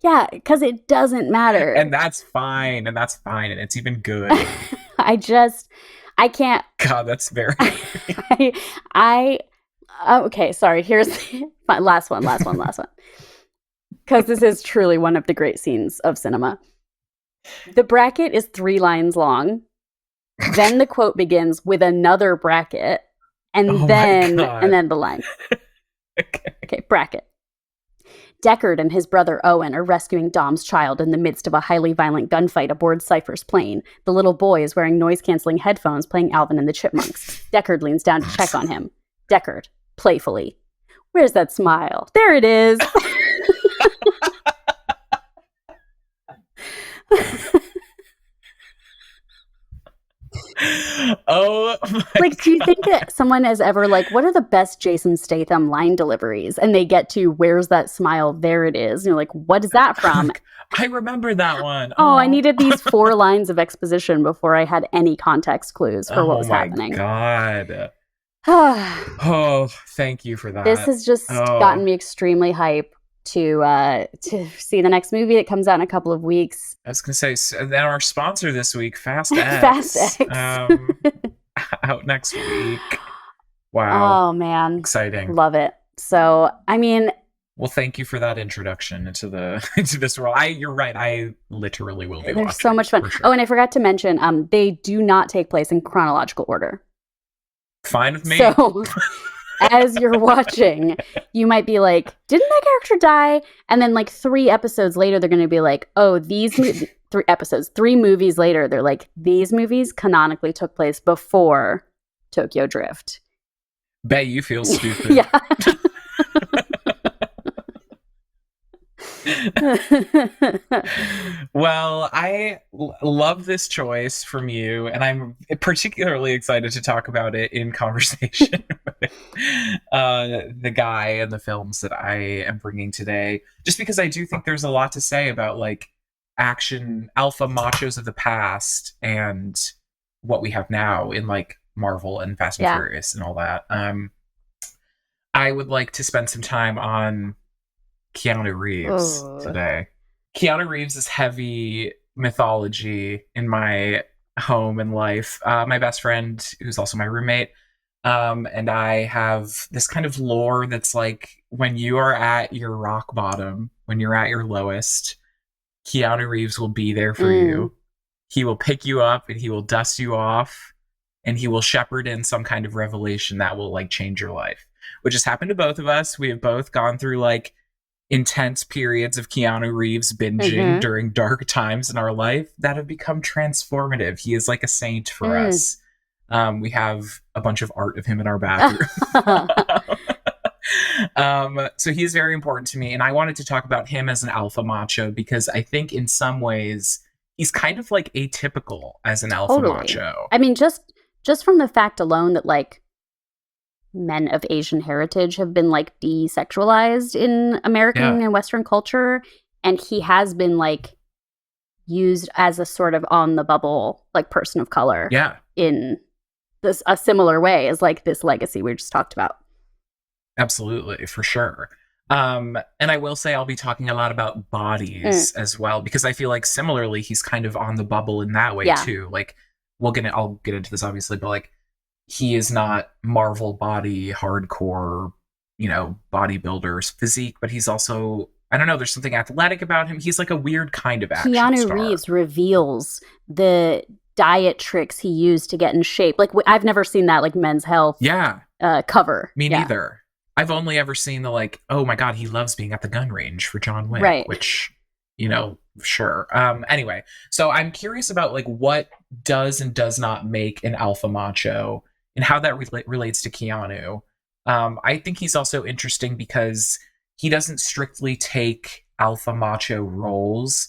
Yeah, because it doesn't matter. And that's fine. And it's even good. I can't. God, that's very... Okay, sorry. Here's the last one. Because this is truly one of the great scenes of cinema. The bracket is 3 lines long. Then the quote begins with another bracket. And then the line. Okay, bracket. Deckard and his brother Owen are rescuing Dom's child in the midst of a highly violent gunfight aboard Cypher's plane. The little boy is wearing noise-canceling headphones playing Alvin and the Chipmunks. Deckard leans down to check on him. Deckard, playfully. Where's that smile? There it is. Oh my do you think that someone has ever what are the best Jason Statham line deliveries? And they get to where's that smile? There it is. And you're like, what is that from? I remember that one. Oh, I needed these 4 lines of exposition before I had any context clues for what was happening. Oh my God. Oh, thank you for that. This has just gotten me extremely hype to see the next movie that comes out in a couple of weeks. I was gonna say, then our sponsor this week, Fast X. Fast X. Out next week. Wow. Oh man, exciting! Love it. So, I mean, well, thank you for that introduction into this world. You're right. I literally will be. There's so much fun. Sure. Oh, and I forgot to mention, they do not take place in chronological order. Fine with me. So, as you're watching, you might be like, didn't that character die? And then 3 episodes later, they're going to be like, oh, these 3 movies later, they're like, these movies canonically took place before Tokyo Drift. Bet you feel stupid. Yeah. Well, I love this choice from you, and I'm particularly excited to talk about it in conversation with the guy and the films that I am bringing today, just because I do think there's a lot to say about action alpha machos of the past and what we have now in Marvel and Fast and Furious and all that. I would like to spend some time on Keanu Reeves today. Keanu Reeves is heavy mythology in my home and life. My best friend, who's also my roommate, and I have this kind of lore that's like, when you are at your rock bottom, when you're at your lowest, Keanu Reeves will be there for you. He will pick you up and he will dust you off, and he will shepherd in some kind of revelation that will like change your life, which has happened to both of us. We have both gone through like intense periods of Keanu Reeves binging during dark times in our life that have become transformative. He is like a saint for us. We have a bunch of art of him in our bathroom. So he's very important to me, and I wanted to talk about him as an alpha macho because I think in some ways he's kind of like atypical as an alpha macho. I mean, just from the fact alone that like men of Asian heritage have been like desexualized in American and Western culture, and he has been like used as a sort of on the bubble like person of color in this a similar way as like this legacy we just talked about. Absolutely, for sure. And I will say I'll be talking a lot about bodies as well, because I feel like similarly he's kind of on the bubble in that way too. Like I'll get into this obviously, but like he is not Marvel body, hardcore, bodybuilder's physique, but he's also, I don't know, there's something athletic about him. He's like a weird kind of action Keanu star. Reeves reveals the diet tricks he used to get in shape. Like I've never seen that like Men's Health cover. Me neither. I've only ever seen the like, oh my God, he loves being at the gun range for John Wick, right. Which, sure. Anyway, so I'm curious about like what does and does not make an alpha macho and how that relates to Keanu. I think he's also interesting because he doesn't strictly take alpha macho roles,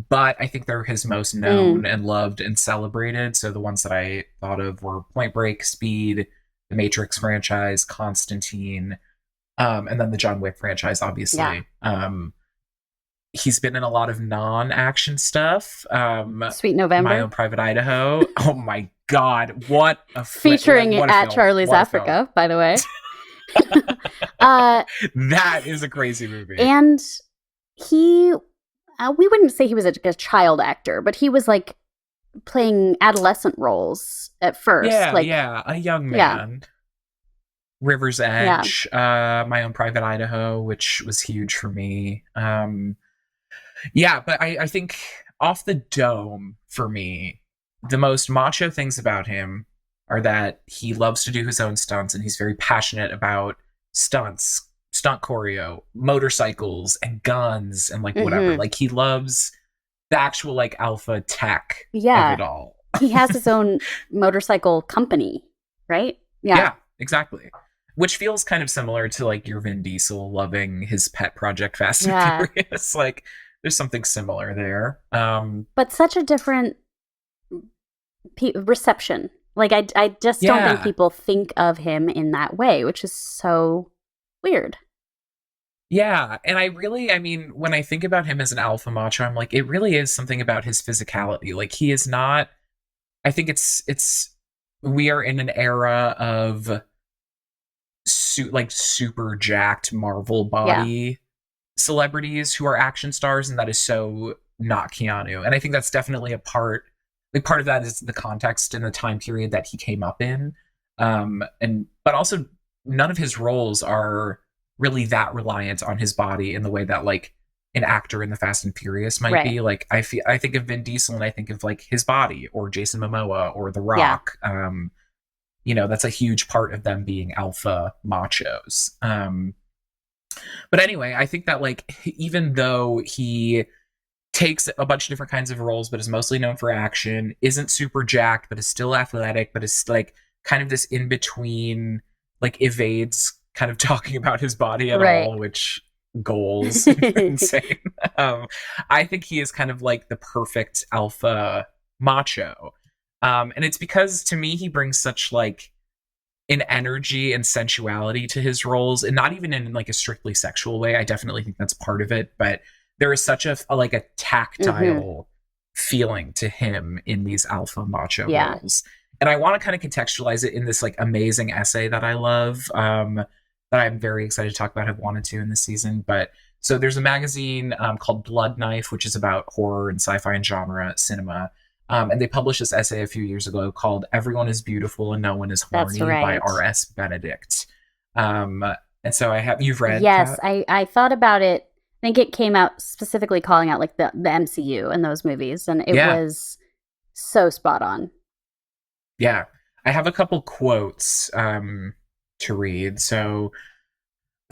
but I think they're his most known and loved and celebrated. So the ones that I thought of were Point Break, Speed, the Matrix franchise, Constantine, and then the John Wick franchise, obviously. Yeah. He's been in a lot of non-action stuff. Sweet November. My Own Private Idaho. Oh my God. What a featuring what a at film. Charlie's what Africa, by the way. That is a crazy movie. And he, we wouldn't say he was a child actor, but he was like playing adolescent roles at first. Yeah, a young man. Yeah. River's Edge, My Own Private Idaho, which was huge for me. But I think off the dome, for me, the most macho things about him are that he loves to do his own stunts, and he's very passionate about stunts, stunt choreo, motorcycles, and guns, and like whatever. Like he loves the actual like alpha tech of it all. He has his own motorcycle company, right? Yeah, exactly. Which feels kind of similar to like your Vin Diesel loving his pet project Fast and Furious. Like there's something similar there. But such a different reception. Like I just don't think people think of him in that way, which is so weird. Yeah, and I mean, when I think about him as an alpha macho, I'm like, it really is something about his physicality. Like he is not, I think it's we are in an era of super jacked Marvel body celebrities who are action stars, and that is so not Keanu. And I think that's definitely a part of that is the context and the time period that he came up in. But also none of his roles are really that reliant on his body in the way that like an actor in the Fast and Furious might be. Like I think of Vin Diesel and I think of like his body, or Jason Momoa, or The Rock. That's a huge part of them being alpha machos. But anyway, I think that like even though he takes a bunch of different kinds of roles, but is mostly known for action, isn't super jacked, but is still athletic, but is like kind of this in between, like evades kind of talking about his body at all, which goals insane. I think he is kind of like the perfect alpha macho. And it's because to me, he brings such like an energy and sensuality to his roles, and not even in like a strictly sexual way. I definitely think that's part of it, but there is such a tactile feeling to him in these alpha macho roles. And I want to kind of contextualize it in this like amazing essay that I love, that I'm very excited to talk about, have wanted to in this season. But So there's a magazine called Blood Knife, which is about horror and sci-fi and genre cinema. And they published this essay a few years ago called "Everyone is Beautiful and No One is Horny" by R.S. Benedict. And so you've read Yes, that? I thought about it. I think it came out specifically calling out like the MCU and those movies, and it was so spot on. Yeah. I have a couple quotes to read. So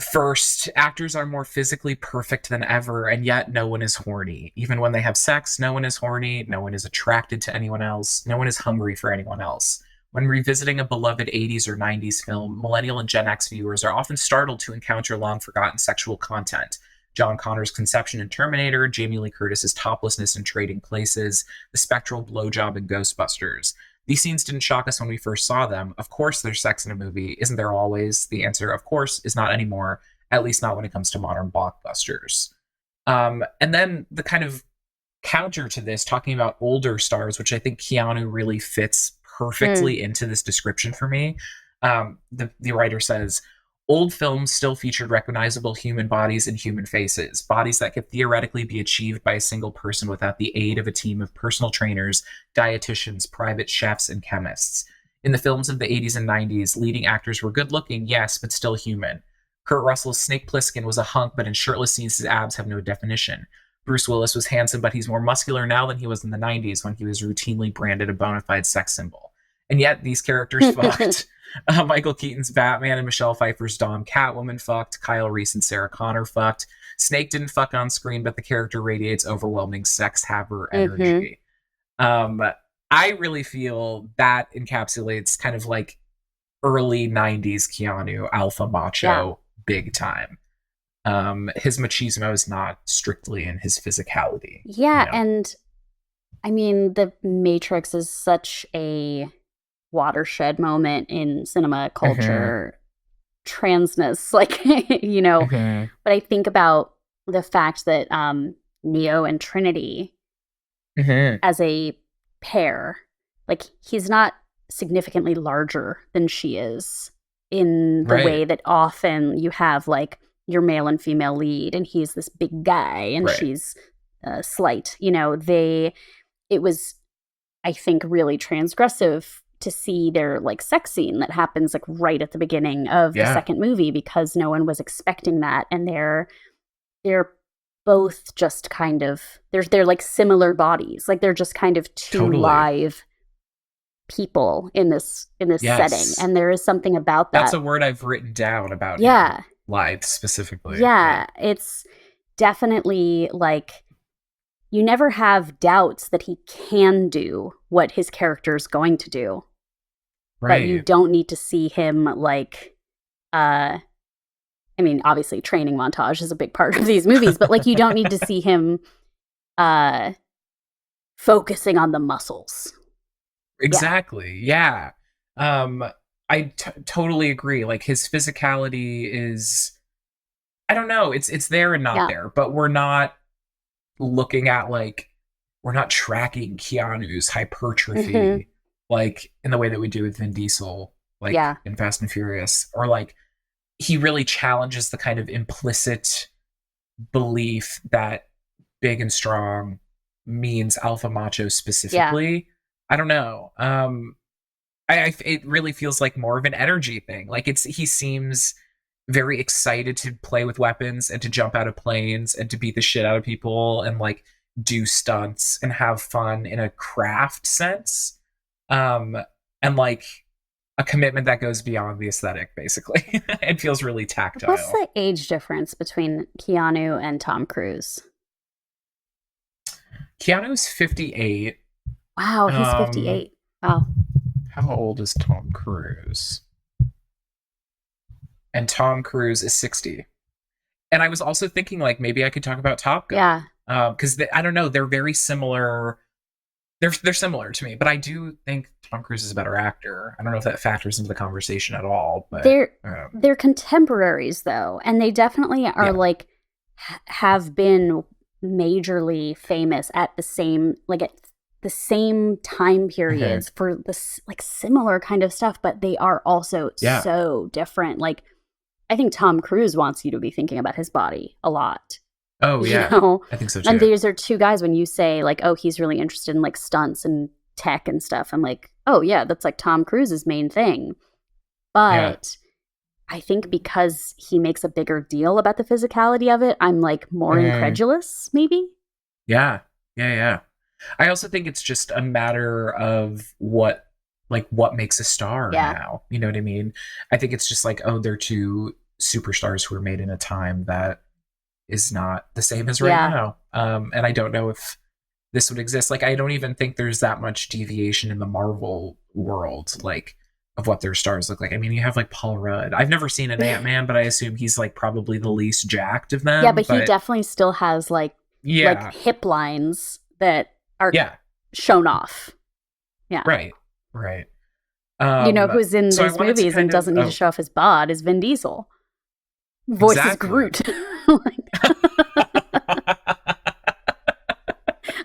first, actors are more physically perfect than ever, and yet no one is horny. Even when they have sex, no one is horny. No one is attracted to anyone else. No one is hungry for anyone else. When revisiting a beloved 80s or 90s film, Millennial and Gen X viewers are often startled to encounter long-forgotten sexual content. John Connor's conception in Terminator, Jamie Lee Curtis's toplessness in Trading Places, the spectral blowjob in Ghostbusters. These scenes didn't shock us when we first saw them. Of course there's sex in a movie. Isn't there always? The answer, of course, is not anymore, at least not when it comes to modern blockbusters. And then the kind of counter to this, talking about older stars, which I think Keanu really fits perfectly into this description for me. The writer says, old films still featured recognizable human bodies and human faces, bodies that could theoretically be achieved by a single person without the aid of a team of personal trainers, dietitians, private chefs, and chemists. In the films of the 80s and 90s, leading actors were good looking, yes, but still human. Kurt Russell's Snake Plissken was a hunk, but in shirtless scenes his abs have no definition. Bruce Willis was handsome, but he's more muscular now than he was in the 90s when he was routinely branded a bona fide sex symbol. And yet these characters fucked. Michael Keaton's Batman and Michelle Pfeiffer's Dom Catwoman fucked. Kyle Reese and Sarah Connor fucked. Snake didn't fuck on screen, but the character radiates overwhelming sex haver energy. I really feel that encapsulates kind of like early 90s Keanu, alpha macho, big time. His machismo is not strictly in his physicality. Yeah, you know? And I mean, The Matrix is such a watershed moment in cinema culture, transness, like, you know. But I think about the fact that Neo and Trinity as a pair, like, he's not significantly larger than she is in the way that often you have like your male and female lead, and he's this big guy and she's slight. You know, it was, I think, really transgressive to see their like sex scene that happens like right at the beginning of the second movie, because no one was expecting that, and they're both just kind of they're like similar bodies, like they're just kind of two live people in this setting, and there is something about that. That's a word I've written down about live specifically. It's definitely like you never have doubts that he can do what his character is going to do. But you don't need to see him like, I mean, obviously training montage is a big part of these movies, but like you don't need to see him focusing on the muscles. Exactly. Yeah. I totally agree. Like his physicality is, I don't know, it's there and not there, but we're not looking at like, we're not tracking Keanu's hypertrophy like in the way that we do with Vin Diesel, like in Fast and Furious, or like he really challenges the kind of implicit belief that big and strong means alpha macho specifically. I don't know. It really feels like more of an energy thing. Like he seems very excited to play with weapons and to jump out of planes and to beat the shit out of people and like do stunts and have fun in a craft sense. And like a commitment that goes beyond the aesthetic, basically. It feels really tactile. What's the age difference between Keanu and Tom Cruise? Keanu's 58. Wow, he's 58. Wow. How old is Tom Cruise? And Tom Cruise is 60. And I was also thinking, like, maybe I could talk about Top Gun. Because I don't know, they're very similar. They're similar to me, but I do think Tom Cruise is a better actor. I don't know if that factors into the conversation at all. But they're contemporaries, though, and they definitely are like have been majorly famous at the same time periods for this like similar kind of stuff, but they are also so different. Like, I think Tom Cruise wants you to be thinking about his body a lot. Oh, yeah. You know? I think so, too. And these are two guys, when you say, like, oh, he's really interested in, like, stunts and tech and stuff, I'm like, oh, yeah, that's, like, Tom Cruise's main thing. But I think because he makes a bigger deal about the physicality of it, I'm, like, more incredulous, maybe? Yeah. I also think it's just a matter of what makes a star now. You know what I mean? I think it's just like, oh, they're two superstars who were made in a time that is not the same as right now. And I don't know if this would exist. Like, I don't even think there's that much deviation in the Marvel world, like, of what their stars look like. I mean, you have, like, Paul Rudd. I've never seen an Ant-Man, but I assume he's, like, probably the least jacked of them. Yeah, but he definitely still has, like hip lines that are shown off. Yeah. Right. You know who's in these movies and doesn't need to show off his bod is Vin Diesel. Voices Groot.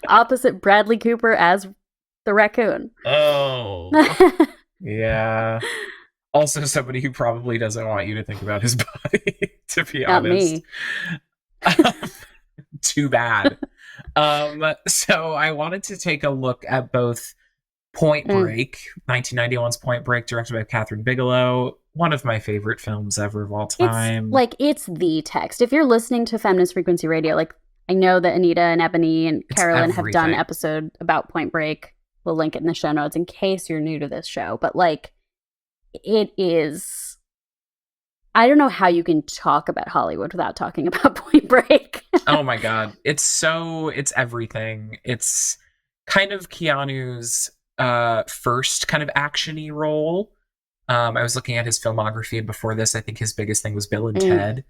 Opposite Bradley Cooper as the raccoon. Oh. Yeah. Also somebody who probably doesn't want you to think about his body, to be honest. Not me. Too bad. So I wanted to take a look at both Point Break, 1991's Point Break, directed by Catherine Bigelow, one of my favorite films ever of all time. It's the text. If you're listening to Feminist Frequency Radio, like, I know that Anita and Ebony and Carolyn have done an episode about Point Break. We'll link it in the show notes in case you're new to this show. But, like, it is... I don't know how you can talk about Hollywood without talking about Point Break. Oh my God. It's everything. It's kind of Keanu's first kind of action-y role. I was looking at his filmography, and before this, I think his biggest thing was Bill and Ted.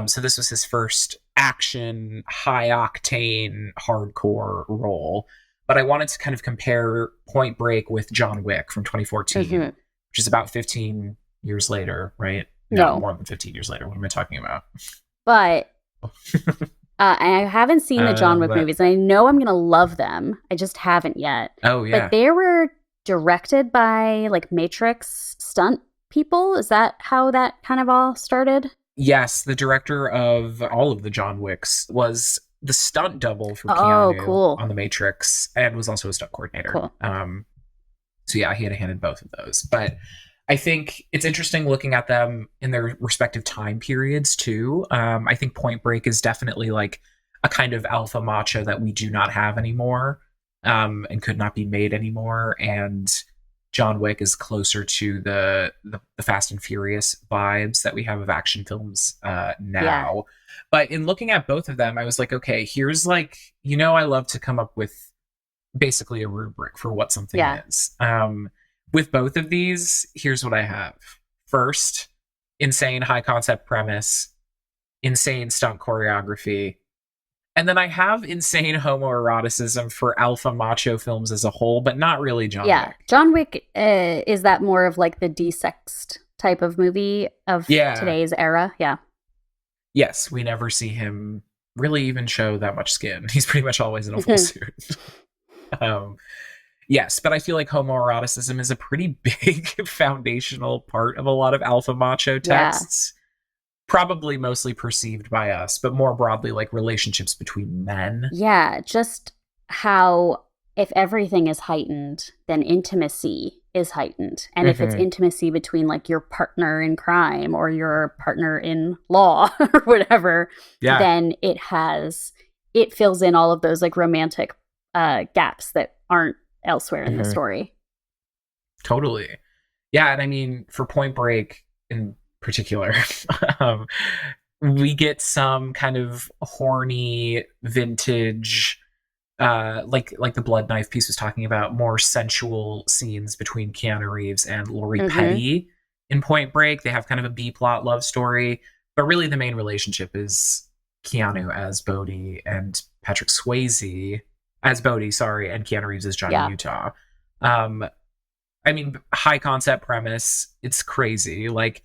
So this was his first action, high-octane, hardcore role. But I wanted to kind of compare Point Break with John Wick from 2014, which is about 15 years later, right? No, more than 15 years later. What am I talking about? But I haven't seen the John Wick movies, and I know I'm going to love them. I just haven't yet. Oh, yeah. But they were directed by, like, Matrix stunt people. Is that how that kind of all started? Yes, the director of all of the John Wicks was the stunt double for Keanu on The Matrix, and was also a stunt coordinator. Cool. So yeah, he had a hand in both of those. But I think it's interesting looking at them in their respective time periods too. I think Point Break is definitely like a kind of alpha macho that we do not have anymore, and could not be made anymore. And John Wick is closer to the Fast and Furious vibes that we have of action films now. Yeah. But in looking at both of them, I was like, okay, here's like, I love to come up with basically a rubric for what something is. With both of these, here's what I have. First, insane high concept premise, insane stunt choreography. And then I have insane homoeroticism for alpha macho films as a whole, but not really John Wick. John Wick, is that more of like the desexed type of movie of today's era? Yeah. Yes, we never see him really even show that much skin. He's pretty much always in a full suit. Yes, but I feel like homoeroticism is a pretty big foundational part of a lot of alpha macho texts. Probably mostly perceived by us, but more broadly, like relationships between men. Yeah, just how if everything is heightened, then intimacy is heightened. And if it's intimacy between like your partner in crime or your partner in law or whatever, then it fills in all of those like romantic gaps that aren't elsewhere in the story. Totally. Yeah, and I mean, for Point Break in particular, we get some kind of horny vintage, like the blood knife piece was talking about, more sensual scenes between Keanu Reeves and Lori Petty in Point Break. They have kind of a B-plot love story, but really the main relationship is Keanu as Bodhi and Patrick Swayze as Bodhi, and Keanu Reeves as Johnny Utah. I mean, high concept premise, it's crazy. Like,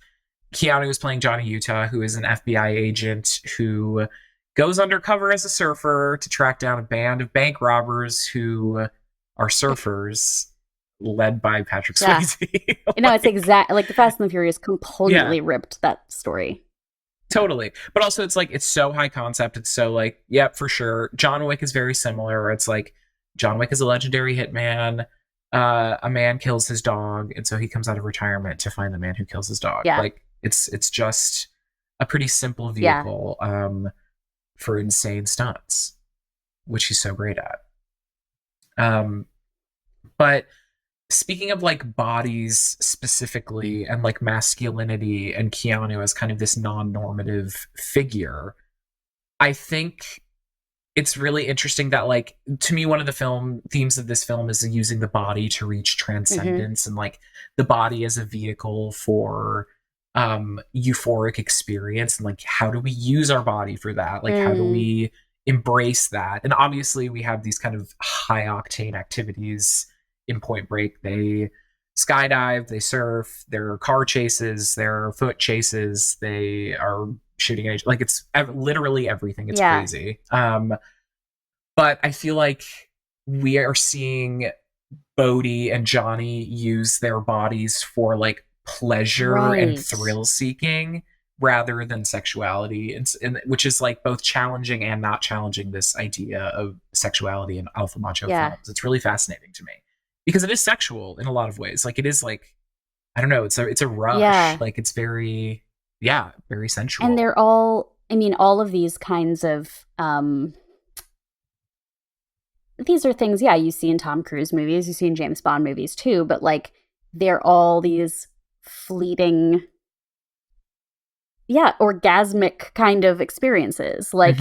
Keanu is playing Johnny Utah, who is an FBI agent who goes undercover as a surfer to track down a band of bank robbers who are surfers, led by Patrick Swayze. It's exact. Like the Fast and the Furious completely ripped that story. Totally. But also it's like, it's so high concept. It's so like, yep, for sure. John Wick is very similar, where it's like, John Wick is a legendary hitman. A man kills his dog, and so he comes out of retirement to find the man who kills his dog. Yeah. Like, it's just a pretty simple vehicle for insane stunts, which he's so great at. But speaking of like bodies specifically, and like masculinity, and Keanu as kind of this non-normative figure, I think it's really interesting that, like, to me, one of the themes of this film is using the body to reach transcendence, and like the body as a vehicle for euphoric experience, and like, how do we use our body for that? Like, how do we embrace that? And obviously we have these kind of high octane activities in Point Break. They skydive, they surf, there are car chases, there are foot chases, they are shooting at each, like, it's literally everything. It's crazy. But I feel like we are seeing Bodhi and Johnny use their bodies for like pleasure and thrill seeking rather than sexuality, and which is like both challenging and not challenging this idea of sexuality in alpha macho films. It's really fascinating to me because it is sexual in a lot of ways. Like, it is like, I don't know, it's a rush. Like, it's very sensual. And they're all, I mean, all of these kinds of these are things, you see in Tom Cruise movies, you see in James Bond movies too, but like, they're all these fleeting, orgasmic kind of experiences. Like,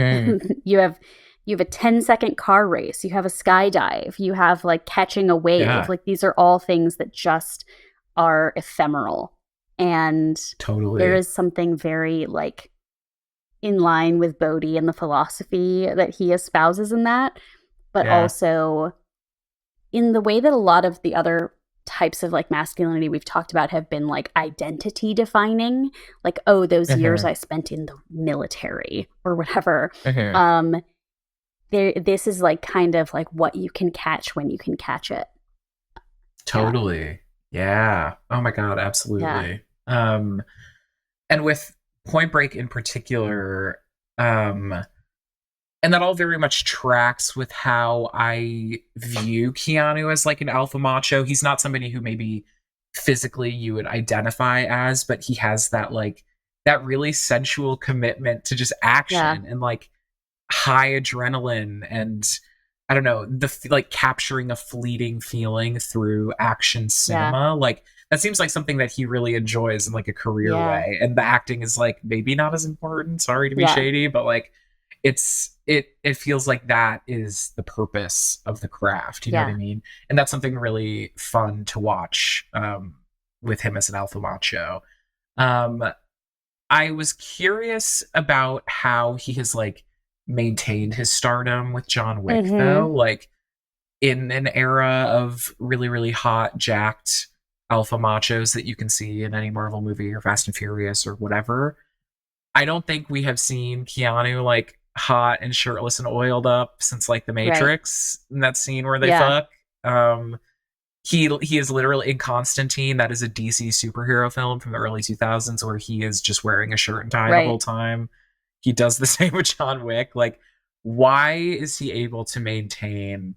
you have a 10-second car race, you have a skydive, you have like catching a wave. Like, these are all things that just are ephemeral. And there is something very like in line with Bodhi and the philosophy that he espouses in that, but also in the way that a lot of the other types of like masculinity we've talked about have been like identity defining, like, oh, those years I spent in the military or whatever. This is like kind of like what you can catch when you can catch it. Totally. Yeah. Oh my God, absolutely. And with Point Break in particular, and that all very much tracks with how I view Keanu as like an alpha macho. He's not somebody who maybe physically you would identify as, but he has that like that really sensual commitment to just action and like high adrenaline, and I don't know, like capturing a fleeting feeling through action cinema. Like, that seems like something that he really enjoys in like a career way. And the acting is like maybe not as important. Sorry to be shady, but like it feels like that is the purpose of the craft. You know what I mean? And that's something really fun to watch with him as an alpha macho. I was curious about how he has like maintained his stardom with John Wick though, like in an era of really, really hot, jacked alpha machos that you can see in any Marvel movie or Fast and Furious or whatever. I don't think we have seen Keanu like hot and shirtless and oiled up since like The Matrix, in that scene where they fuck. He is literally in Constantine. That is a DC superhero film from the early 2000s where he is just wearing a shirt and tie the whole time. He does the same with John Wick. Like, why is he able to maintain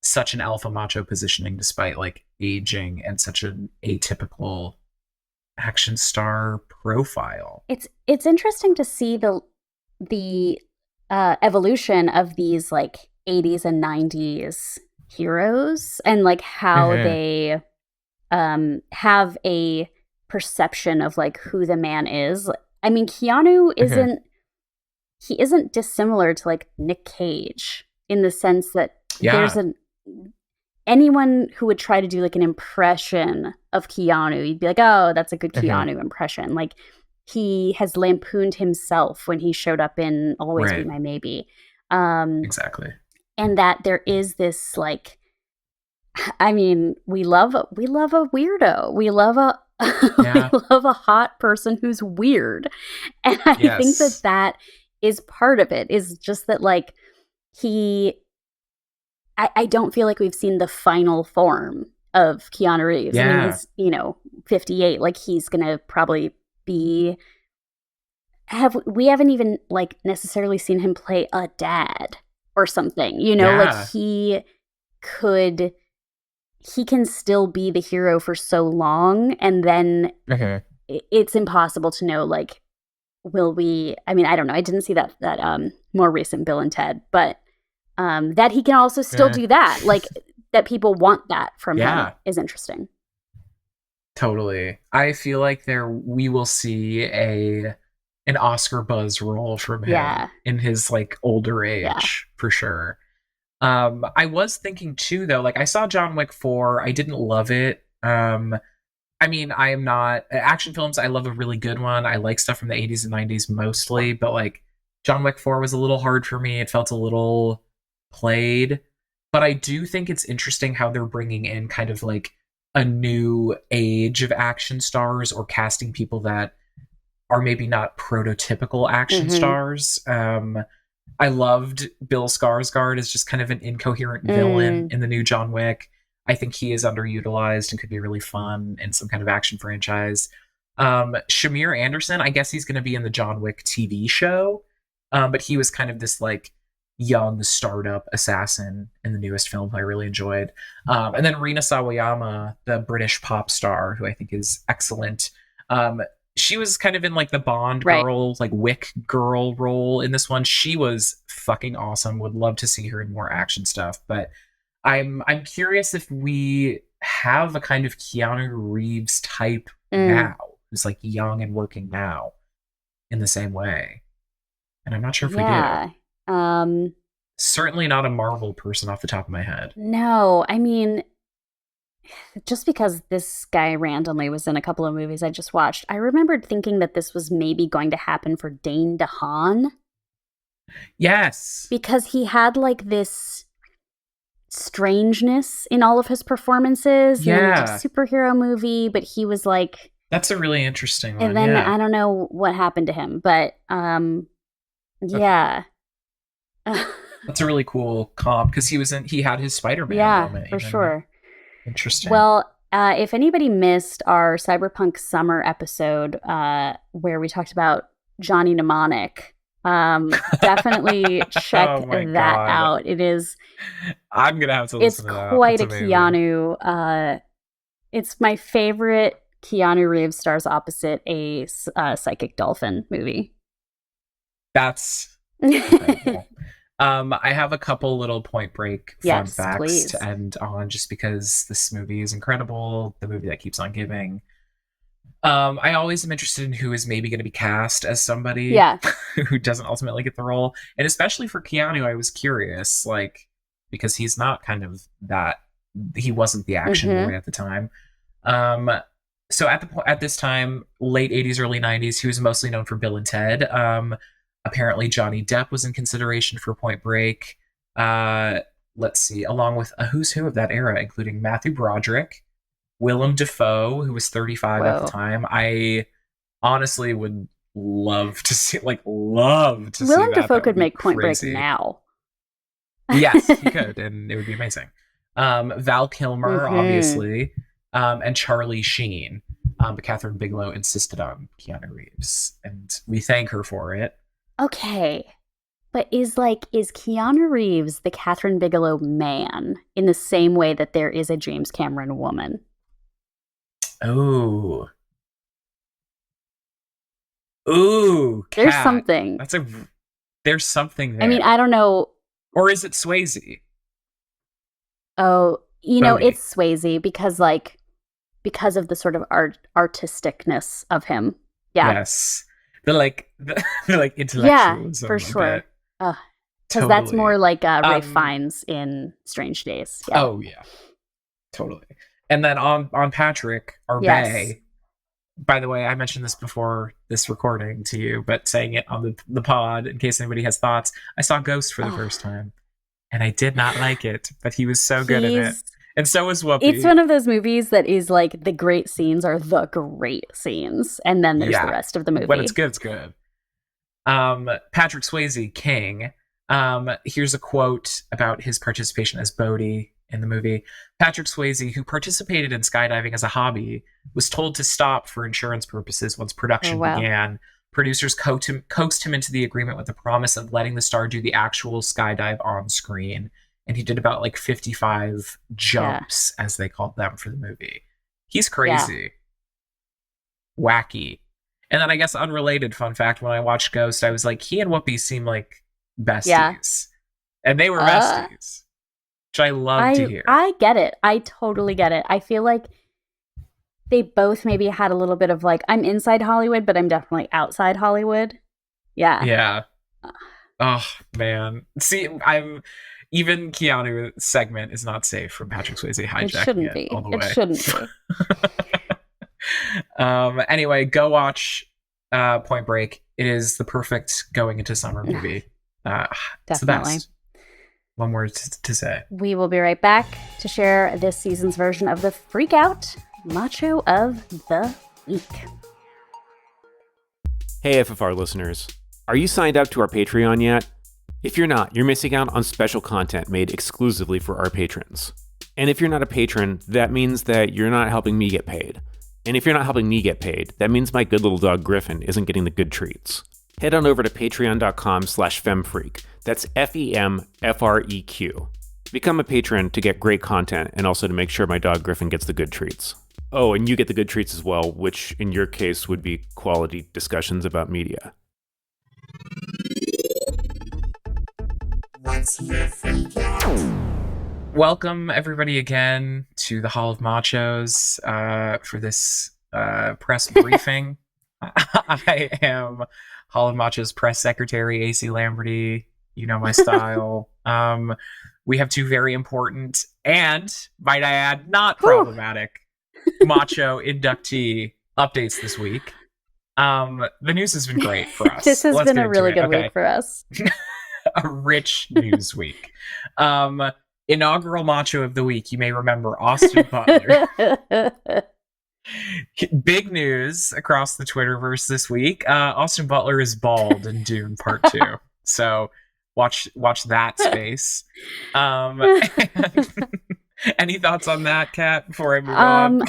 such an alpha macho positioning despite like aging and such an atypical action star profile? It's interesting to see the evolution of these like 80s and 90s heroes, and like how they have a perception of like who the man is. I mean, Keanu isn't dissimilar to like Nick Cage in the sense that there's anyone who would try to do like an impression of Keanu, you'd be like, oh, that's a good Keanu impression. Like, he has lampooned himself when he showed up in Always Be My Maybe. Exactly. And that there is this like, I mean, we love a weirdo. We love a we love a hot person who's weird. And I think that is part of it, is just that like I don't feel like we've seen the final form of Keanu Reeves. I mean, he's, 58. Like, he's going to probably be, we haven't even like necessarily seen him play a dad or something, you know, like he can still be the hero for so long, and then it's impossible to know, like, will we, I mean, I don't know, I didn't see that more recent Bill and Ted, but that he can also still do that, like, that people want that from him is interesting. Totally. I feel like we will see an Oscar buzz role from him in his like older age for sure. I was thinking too though, like I saw John Wick 4, I didn't love it. I mean, I am not action films. I love a really good one. I like stuff from the 80s and 90s mostly, but like John Wick 4 was a little hard for me. It felt a little played, but I do think it's interesting how they're bringing in kind of like a new age of action stars, or casting people that are maybe not prototypical action stars. I loved Bill Skarsgård as just kind of an incoherent villain in the new John Wick. I think he is underutilized and could be really fun in some kind of action franchise. Shamir Anderson, I guess he's going to be in the John Wick TV show, but he was kind of this like young startup assassin in the newest film I really enjoyed. And then Rina Sawayama, the British pop star, who I think is excellent. She was kind of in like the Bond girl, like Wick girl role in this one. She was fucking awesome. Would love to see her in more action stuff. But I'm curious if we have a kind of Keanu Reeves type now, who's like young and working now in the same way. And I'm not sure if we do. Certainly not a Marvel person off the top of my head. No, I mean, just because this guy randomly was in a couple of movies I just watched, I remembered thinking that this was maybe going to happen for Dane DeHaan. Yes. Because he had like this strangeness in all of his performances. Yeah. And he did a superhero movie, but he was like... That's a really interesting one. And then I don't know what happened to him, but yeah. That's a really cool comp, because he had his Spider-Man moment. For sure. Interesting. Well, if anybody missed our Cyberpunk Summer episode where we talked about Johnny Mnemonic, definitely check that out. It is... I'm going to have to listen to that. It's quite a Keanu... it's my favorite Keanu Reeves stars opposite a psychic dolphin movie. That's incredible. I have a couple little Point Break fun facts to end on, just because this movie is incredible. The movie that keeps on giving. I always am interested in who is maybe going to be cast as somebody who doesn't ultimately get the role. And especially for Keanu, I was curious, like, because he's not kind of that, he wasn't the action boy at the time. So at this time, late 80s, early 90s, he was mostly known for Bill and Ted. Apparently, Johnny Depp was in consideration for Point Break. Let's see, along with a who's who of that era, including Matthew Broderick, Willem Dafoe, who was 35 at the time. I honestly would love to see Willem Dafoe could make Point Break now. Yes, he could, and it would be amazing. Val Kilmer, obviously, and Charlie Sheen. But Catherine Bigelow insisted on Keanu Reeves, and we thank her for it. Okay, but is Keanu Reeves the Catherine Bigelow man in the same way that there is a James Cameron woman? Ooh, there's something. There's something there. I mean, I don't know. Or is it Swayze? Oh, it's Swayze because of the sort of artisticness of him. Yeah. Yes. The intellectualism. Yeah, for sure. Because that's more like Ray Fiennes in Strange Days. Yeah. Oh yeah, totally. And then on Patrick, our bae. By the way, I mentioned this before this recording to you, but saying it on the pod in case anybody has thoughts. I saw Ghost for the first time, and I did not like it, but he was so good in it. And so was Whoopi. It's one of those movies that is like the great scenes are the great scenes, and then there's the rest of the movie. When it's good, it's good. Patrick Swayze, King. Here's a quote about his participation as Bodhi in the movie. Patrick Swayze, who participated in skydiving as a hobby, was told to stop for insurance purposes once production began, Producers coaxed him into the agreement with the promise of letting the star do the actual skydive on screen. And he did about like 55 jumps, as they called them, for the movie. He's crazy. Yeah. Wacky. And then I guess unrelated fun fact, when I watched Ghost, I was like, he and Whoopi seem like besties. Yeah. And they were besties. Which I love to hear. I get it. I totally get it. I feel like they both maybe had a little bit of like, I'm inside Hollywood, but I'm definitely outside Hollywood. Yeah. Yeah. Oh, man. See, even Keanu's segment is not safe from Patrick Swayze hijacking it. Shouldn't be. All the way. It shouldn't be. Anyway, go watch Point Break. It is the perfect going into summer movie. It's the best. One word to say. We will be right back to share this season's version of the Freak Out Macho of the Week. Hey, FFR listeners. Are you signed up to our Patreon yet? If you're not, you're missing out on special content made exclusively for our patrons. And if you're not a patron, that means that you're not helping me get paid. And if you're not helping me get paid, that means my good little dog Griffin isn't getting the good treats. Head on over to patreon.com/femfreak. That's FEMFREQ. Become a patron to get great content and also to make sure my dog Griffin gets the good treats. Oh, and you get the good treats as well, which in your case would be quality discussions about media. Welcome, everybody, again to the Hall of Machos for this press briefing. I am Hall of Machos press secretary, AC Lamberty. You know my style. We have two very important and, might I add, not problematic Macho inductee updates this week. The news has been great for us. This has been a really good week for us. A rich news week. Inaugural Macho of the week. You may remember Austin Butler. Big news across the Twitterverse this week. Austin Butler is bald in Dune Part 2. So watch that space. Any thoughts on that, Kat, before I move on?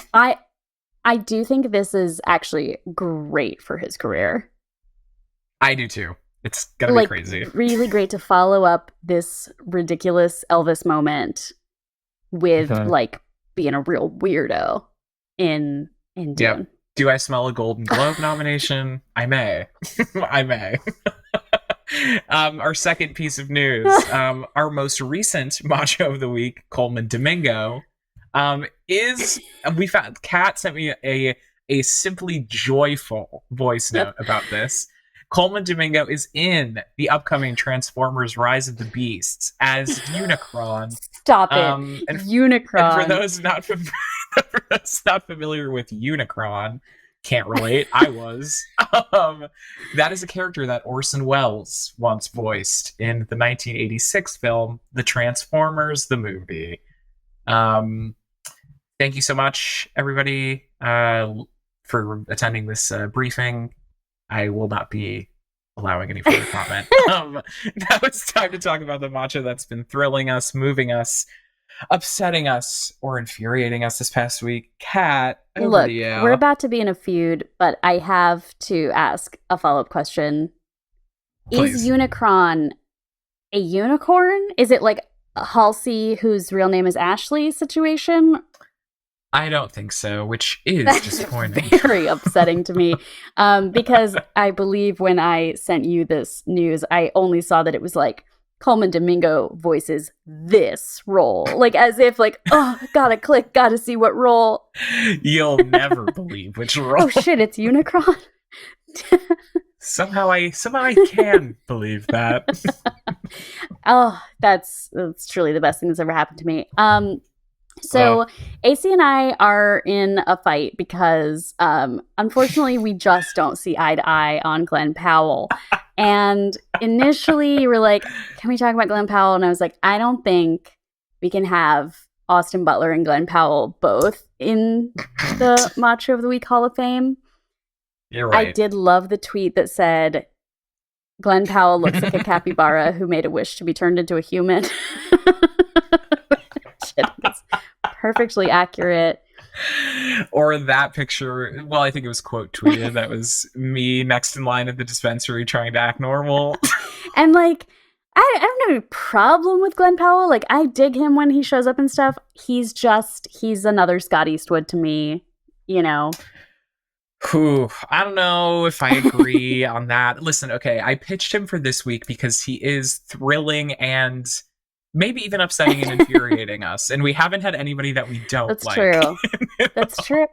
I do think this is actually great for his career. I do too. It's gonna be crazy. Really great to follow up this ridiculous Elvis moment with like being a real weirdo in Dune. Yep. Do I smell a Golden Globe nomination? I may. I may. Our second piece of news, our most recent Macho of the Week, Coleman Domingo, we found Kat sent me a simply joyful voice note about this. Coleman Domingo is in the upcoming Transformers Rise of the Beasts as Unicron. Stop it. Unicron. And for those not familiar with Unicron, can't relate, I was. That is a character that Orson Welles once voiced in the 1986 film, The Transformers, the movie. Thank you so much, everybody, for attending this briefing. I will not be allowing any further comment. Now it's time to talk about the Macho that's been thrilling us, moving us, upsetting us, or infuriating us this past week. Kat, look, we're about to be in a feud, but I have to ask a follow-up question. Please. Is Unicron a unicorn? Is it like a Halsey, whose real name is Ashley situation? I don't think so, which is disappointing. Very upsetting to me, because I believe when I sent you this news, I only saw that it was like Coleman Domingo voices this role, like as if like, oh, gotta click, gotta see what role. You'll never believe which role. Oh shit, it's Unicron. Somehow I can believe that. Oh, that's truly the best thing that's ever happened to me. So AC and I are in a fight because, unfortunately, we just don't see eye to eye on Glenn Powell. And initially, you were like, can we talk about Glenn Powell? And I was like, I don't think we can have Austin Butler and Glenn Powell both in the Macho of the Week Hall of Fame. You're right. I did love the tweet that said, Glenn Powell looks like a capybara who made a wish to be turned into a human. It's perfectly accurate. Or that picture, well, I think it was quote tweeted. That was me next in line at the dispensary trying to act normal. And like, I don't have a problem with Glenn Powell. Like, I dig him when he shows up and stuff. He's another Scott Eastwood to me, you know. Whew, I don't know if I agree on that. Listen, okay, I pitched him for this week because he is thrilling and maybe even upsetting and infuriating us. And we haven't had anybody that we don't That's like. True. That's true.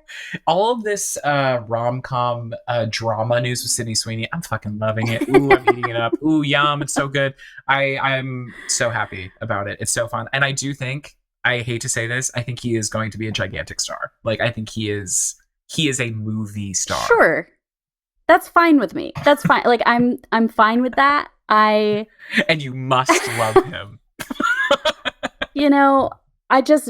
All of this rom-com drama news with Sydney Sweeney, I'm fucking loving it. Ooh, I'm eating it up. Ooh, yum, it's so good. I'm so happy about it. It's so fun. And I do think, I hate to say this, I think he is going to be a gigantic star. Like, I think he is a movie star. Sure. That's fine with me. That's fine. Like, I'm fine with that. And you must love him. You know,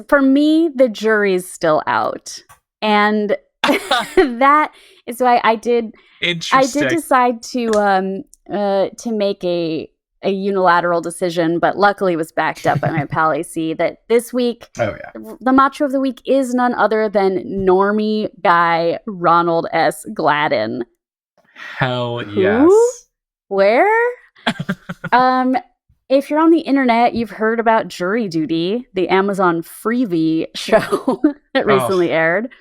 for me, the jury's still out. And that is why I did decide to make a unilateral decision, but luckily was backed up by my pal AC that this week, the Macho of the Week is none other than normie guy Ronald S. Gladden. Hell yes. Where? If you're on the internet, you've heard about Jury Duty, the Amazon Freevee show that recently aired.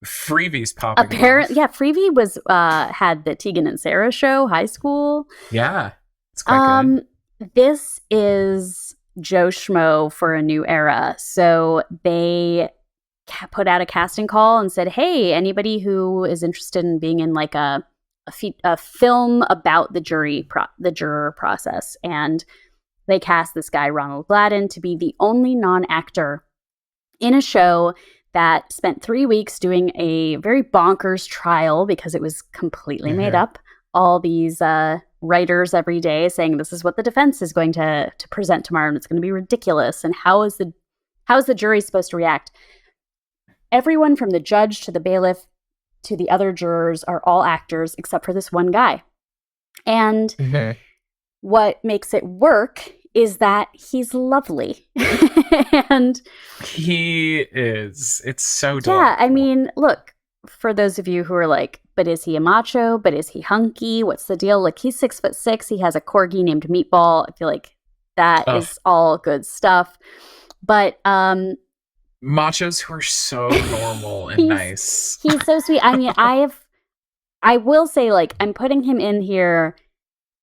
Freevee's popping Apparently, yeah, Freevee was had the Tegan and Sarah show, High School. Yeah, it's quite good. This is Joe Schmo for a new era. So they put out a casting call and said, "Hey, anybody who is interested in being in like a film about the juror process," and they cast this guy, Ronald Gladden, to be the only non-actor in a show that spent 3 weeks doing a very bonkers trial because it was completely made up. All these writers every day saying this is what the defense is going to present tomorrow and it's going to be ridiculous. And how is the jury supposed to react? Everyone from the judge to the bailiff to the other jurors are all actors except for this one guy. And what makes it work is that he's lovely. And he is. It's so delightful. Yeah, I mean, look, for those of you who are like, but is he a macho? But is he hunky? What's the deal? Like, he's 6'6". He has a corgi named Meatball. I feel like that is all good stuff. But machos who are so normal and nice. He's so sweet. I mean, I will say, like, I'm putting him in here.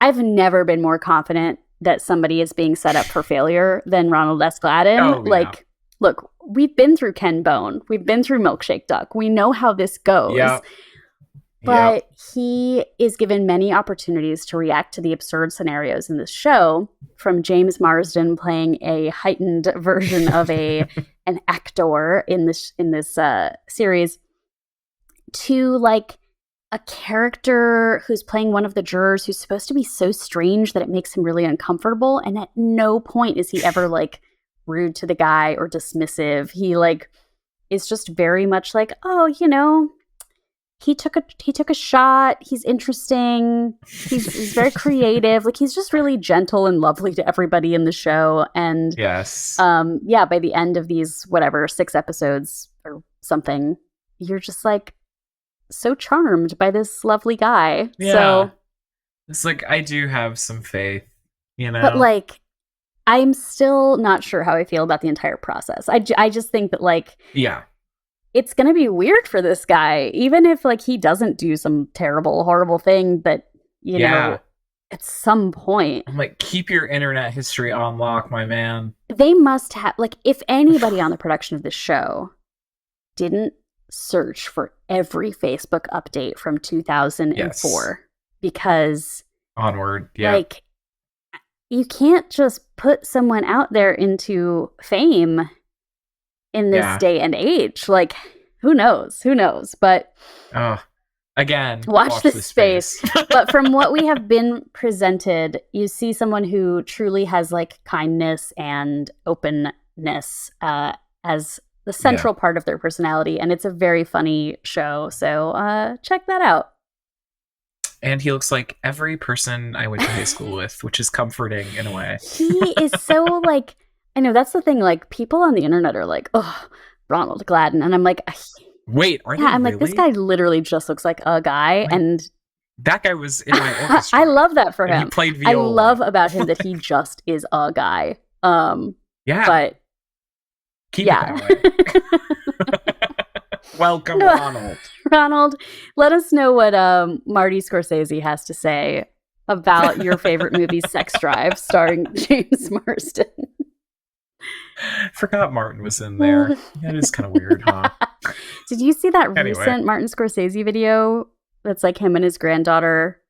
I've never been more confident that somebody is being set up for failure than Ronald S. Gladden. Like, look, we've been through Ken Bone. We've been through Milkshake Duck. We know how this goes. But he is given many opportunities to react to the absurd scenarios in this show, from James Marsden playing a heightened version of an actor in this series, to like a character who's playing one of the jurors who's supposed to be so strange that it makes him really uncomfortable. And at no point is he ever like rude to the guy or dismissive. He like is just very much like, oh, you know, he took a shot. He's interesting. He's very creative. Like, he's just really gentle and lovely to everybody in the show. And by the end of these 6 episodes or something, you're just like so charmed by this lovely guy. Yeah. So it's like, I do have some faith, you know. But like, I'm still not sure how I feel about the entire process. I just think that like, it's going to be weird for this guy, even if like he doesn't do some terrible, horrible thing, but you know, at some point. I'm like, keep your internet history on lock, my man. They must have, like, if anybody on the production of this show didn't search for every Facebook update from 2004, because onward, like, you can't just put someone out there into fame in this day and age. Like, who knows? But again, watch this space. But from what we have been presented, you see someone who truly has like kindness and openness as the central part of their personality, and it's a very funny show. So check that out. And he looks like every person I went to high school with, which is comforting in a way. He is so like, I know that's the thing. Like, people on the internet are like, "Oh, Ronald Gladden," and I'm like, Wait, are they I'm really? like, this guy literally just looks like a guy, and that guy was in my orchestra. I love that for and him. He played viola. I love about him that he just is a guy. Yeah, but keep it that way. Welcome, Ronald. Ronald, let us know what Marty Scorsese has to say about your favorite movie, Sex Drive, starring James Marsden. Forgot Martin was in there. That is kind of weird, huh? Did you see that recent Martin Scorsese video that's like him and his granddaughter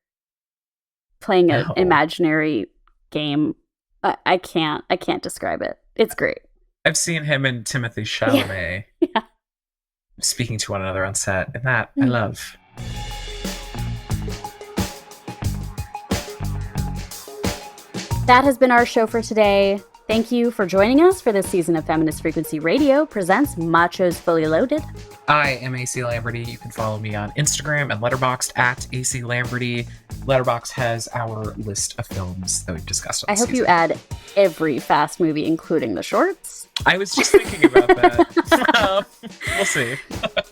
playing an imaginary game? I can't describe it. It's great. I've seen him and Timothée Chalamet speaking to one another on set, and that I love. That has been our show for today. Thank you for joining us for this season of Feminist Frequency Radio presents Machos Fully Loaded. I am AC Lamberty. You can follow me on Instagram and Letterboxd at AC Lamberty. Letterboxd has our list of films that we've discussed on I this hope season. you add every Fast movie, including the shorts. I was just thinking about that. We'll see.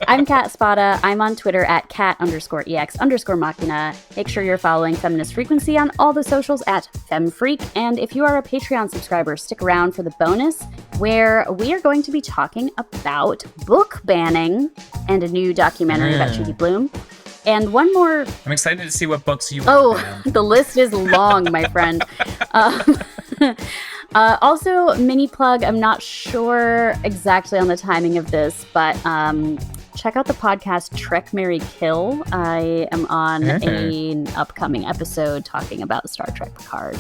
I'm Kat Spada. I'm on Twitter at cat_ex_machina. Make sure you're following Feminist Frequency on all the socials at FemFreak. And if you are a Patreon subscriber, stick around for the bonus, where we are going to be talking about book banning and a new documentary about Judy Blume. And one more. I'm excited to see what books you ban. The list is long, my friend. Also, mini plug, I'm not sure exactly on the timing of this, but check out the podcast Trek, Marry, Kill. I am on an upcoming episode talking about Star Trek Picard.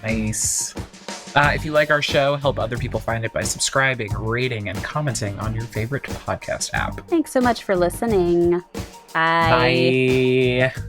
Nice. If you like our show, help other people find it by subscribing, rating, and commenting on your favorite podcast app. Thanks so much for listening. Bye. Bye.